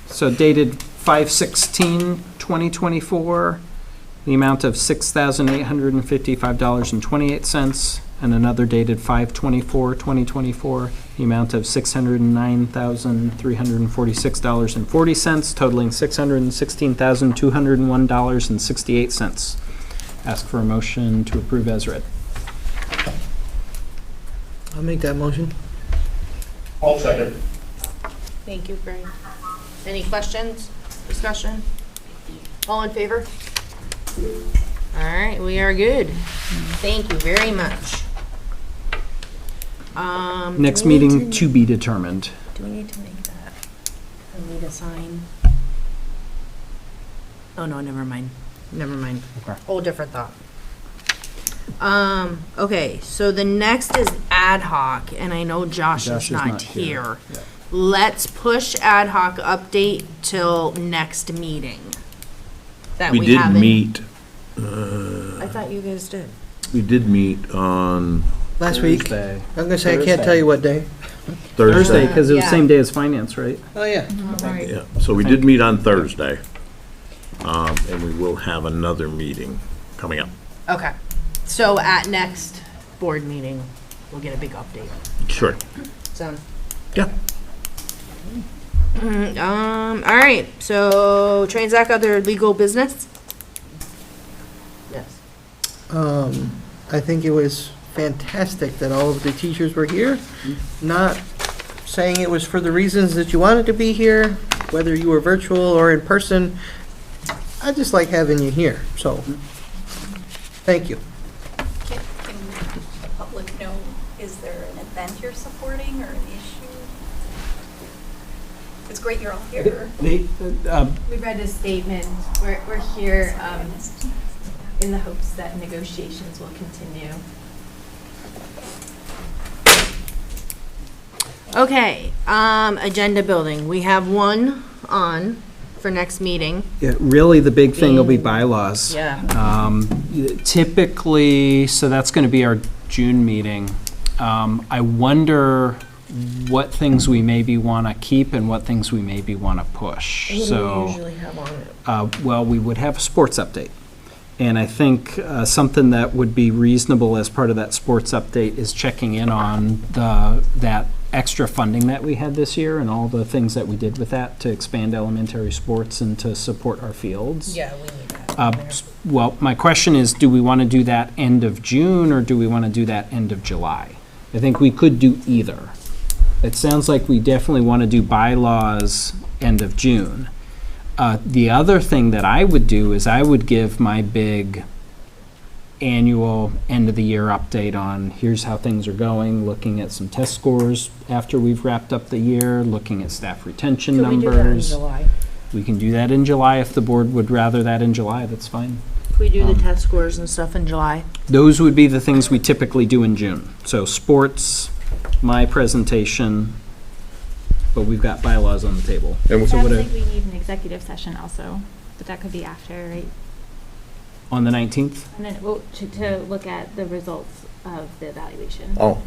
So dated 5/16/2024, the amount of $6,855.28, and another dated 5/24/2024, the amount of $609,346.40, totaling $616,201.68. Ask for a motion to approve as read. I'll make that motion. I'll second. Thank you, Greg. Any questions, discussion? All in favor? All right, we are good. Thank you very much. Next do we need meeting to be determined. Do we need to make that? I need a sign. Oh, no, never mind. Never mind. Okay. Whole different thought. Okay, so the next is ad hoc, and I know Josh is not here. Yeah. Let's push ad hoc update till next meeting. That We did haven't- meet, I thought you guys did. we did meet on Last week. Thursday. I'm gonna say I can't Thursday. tell you what day. Thursday, Thursday. because it was Yeah. same day as finance, right? Oh, yeah. Yeah, so we did meet on Thursday. And we will have another meeting coming up. Okay, so at next board meeting, we'll get a big update. Sure. So. Yeah. All right, so transact other legal business? Yes. I think it was fantastic that all of the teachers were here. Not saying it was for the reasons that you wanted to be here, whether you were virtual or in person. I just like having you here, so, thank you. Can the public know, is there an event you're supporting or an issue? It's great you're all here. They, We read a statement. We're here in the hopes that negotiations will continue. Okay, agenda building. We have one on for next meeting. Yeah, really, the big thing will be bylaws. Yeah. Typically, so that's going to be our June meeting. I wonder what things we maybe want to keep and what things we maybe want to push. What do we So, usually have on it? well, we would have a sports update. And I think something that would be reasonable as part of that sports update is checking in on that extra funding that we had this year and all the things that we did with that to expand elementary sports and to support our fields. Yeah, we need that. Well, my question is, do we want to do that end of June or do we want to do that end of July? I think we could do either. It sounds like we definitely want to do bylaws end of June. The other thing that I would do is I would give my big annual end of the year update on here's how things are going, looking at some test scores after we've wrapped up the year, looking at staff retention Could we do that in numbers. July? We can do that in July. If the board would rather that in July, that's fine. If we do the test scores and stuff in July? Those would be the things we typically do in June. So sports, my presentation, but we've got bylaws on the table. And So Sounds what like we need an executive session also, but that could be after, right? on the 19th? And then, well, to look at the results of the evaluation. Oh,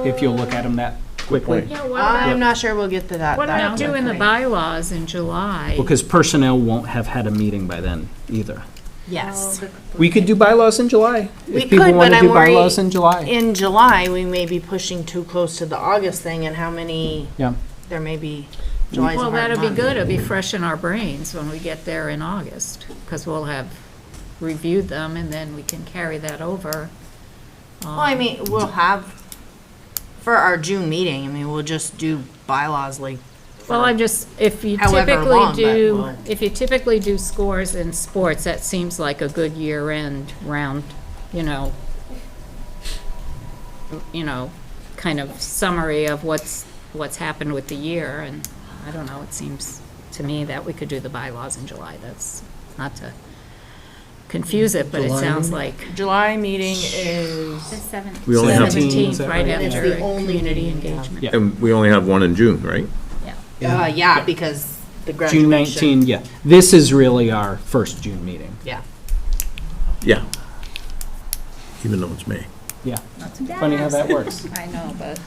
If you'll look at them that quickly. Yeah, what I'm about, not sure we'll get to that. what that about doing the quickly. bylaws in July? Because personnel won't have had a meeting by then either. Yes. We could do bylaws in July. We If people could, want but to do I'm worried bylaws in July. in July, we may be pushing too close to the August thing and how many, Yeah. there may be, July's a Well, hard that'll be month. good. It'll be fresh in our brains when we get there in August, because we'll have reviewed them and then we can carry that over. Well, I mean, we'll have, for our June meeting, I mean, we'll just do bylaws like. Well, I'm just, if you However typically long, but do, we'll- if you typically do scores in sports, that seems like a good year-end round, you know, kind of summary of what's happened with the year, and I don't know, it seems to me that we could do the bylaws in July. That's not to confuse it, but it July sounds meeting? like July meeting is. The 7th. we only have, 17th, 17th, right And it's after the only community meeting, yeah. engagement. Yeah. and we only have one in June, right? Yeah, because the June graduation. 19, yeah. This is really our first June meeting. Yeah. Yeah. Even though it's May. Yeah. Funny how that works. I know, but.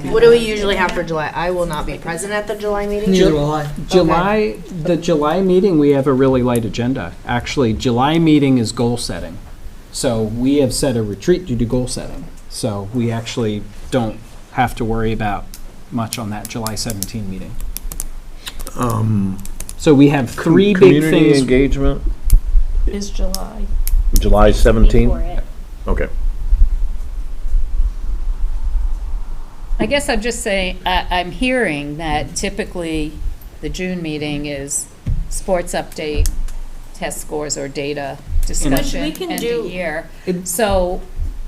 What do we usually have for July? I will not be present at the July meeting. Neither will I. The July meeting, we have a really light agenda. Actually, July meeting is goal setting. So we have set a retreat due to goal setting. So we actually don't have to worry about much on that July 17 meeting. So we have three big Community things. engagement, Is July. July 17th? Before it. Okay. I guess I'm just saying, I'm hearing that typically the June meeting is sports update, test scores or data discussion, Which we can end do. of year. So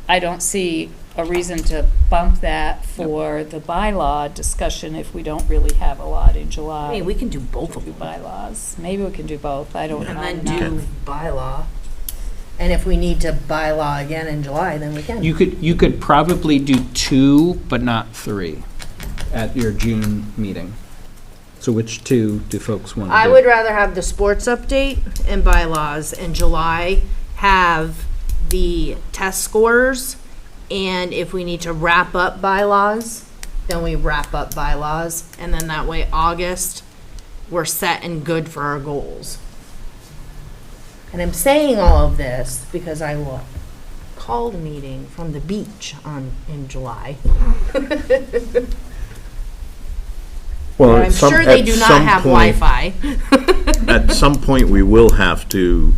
I don't see a reason to bump that for the bylaw discussion if we don't really have a lot in July. I mean, we can do both of them. Bylaws. Maybe we can do both. I don't know. And then do bylaw. And if we need to bylaw again in July, then we can. You could probably do 2, but not 3 at your June meeting. So which 2 do folks want to do? I would rather have the sports update and bylaws in July, have the test scores, and if we need to wrap up bylaws, then we wrap up bylaws, and then that way August, we're set and good for our goals. And I'm saying all of this because I will call the meeting from the beach in July. Well, But I'm sure they do not have Wi-Fi. At some point, we will have to,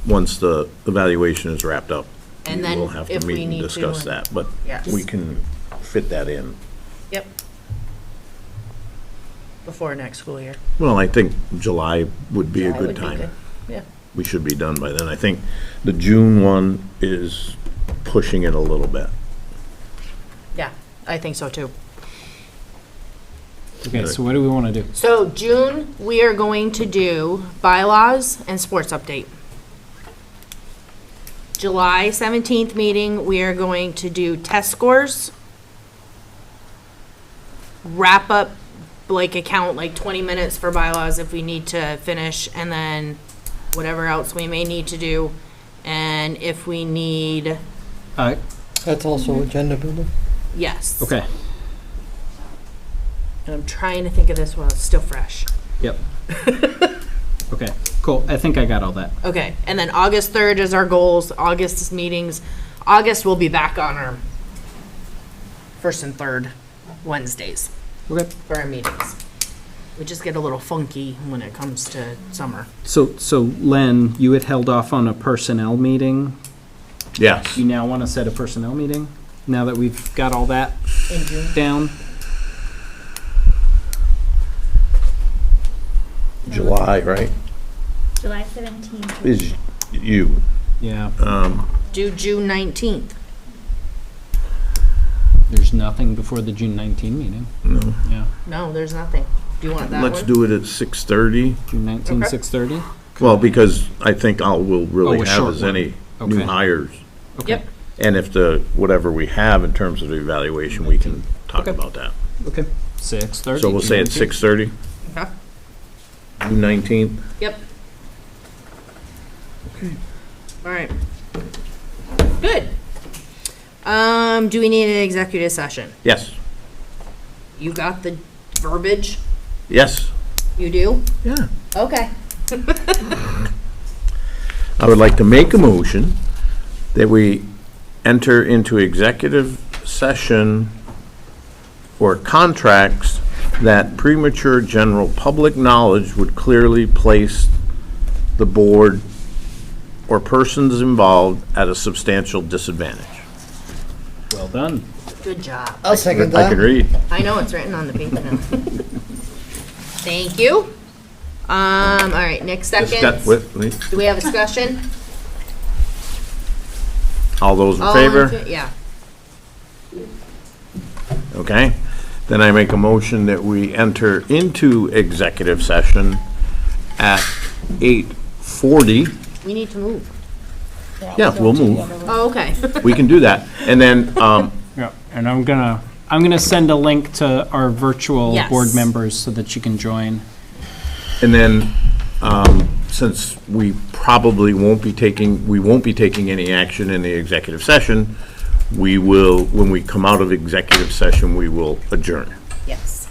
once the evaluation is wrapped up, And then we'll have if to we meet and need to, discuss that, but Yes. we can fit that in. Yep. Before next school year. Well, I think July would be a July good would be time. good, yeah. We should be done by then. I think the June one is pushing it a little bit. Yeah, I think so too. Okay, so what do we want to do? So June, we are going to do bylaws and sports update. July 17th meeting, we are going to do test scores. Wrap up, like account like 20 minutes for bylaws if we need to finish, and then whatever else we may need to do. And if we need, That's also agenda building. yes. Okay. And I'm trying to think of this while it's still fresh. Yep. Okay, cool. I think I got all that. Okay, and then August 3rd is our goals, August's meetings. August will be back on our first and third Wednesdays Okay. for our meetings. We just get a little funky when it comes to summer. So Len, you had held off on a personnel meeting. Yes. You now want to set a personnel meeting, now that we've got all that In June. down? July, right, July 17th. is you. Yeah. Do June 19th. There's nothing before the June 19 meeting. No. Yeah. No, there's nothing. Do you want that one? Let's do it at 6:30. June 19, Okay. 6:30? Well, because I think all we'll really Oh, a have short is one. any new Okay. hires. Okay. Yep. And if whatever we have in terms of the evaluation, we can talk Okay. about that. Okay. 6:30. So we'll say at 6:30, Okay. June 19th. Yep. All right. Good. Do we need an executive session? Yes, You got the verbiage? yes. You do? Yeah. Okay. I would like to make a motion that we enter into executive session for contracts that premature general public knowledge would clearly place the board or persons involved at a substantial disadvantage. Well done. Good job. I'll second I could that. read. I know it's written on the paper now. Thank you. All right, Nick seconds. Do we have a discussion? All those in All favor? Yeah. Okay. Then I make a motion that we enter into executive session at 8:40. We need to move. Yeah, we'll move. Oh, okay. We can do that. And then, Yeah, and I'm gonna send a link to our virtual Yes. board members so that you can join. and then, since we probably won't be taking any action in the executive session, we will, when we come out of executive session, we will adjourn. Yes.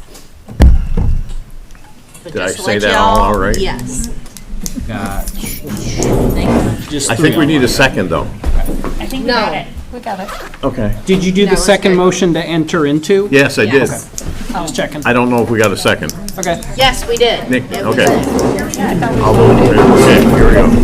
But Did I just to say let that y'all- all right? Yes. Got just I three think we on need one. a second, though. I think we got it. We got it. Okay. Did you do That the was second good. motion to enter into? Yes, I did. Yes. Just checking. I don't know if we got a second. Okay. Yes, we did. Nick, Yeah, we okay. did. I'll vote in favor. Okay, here we go.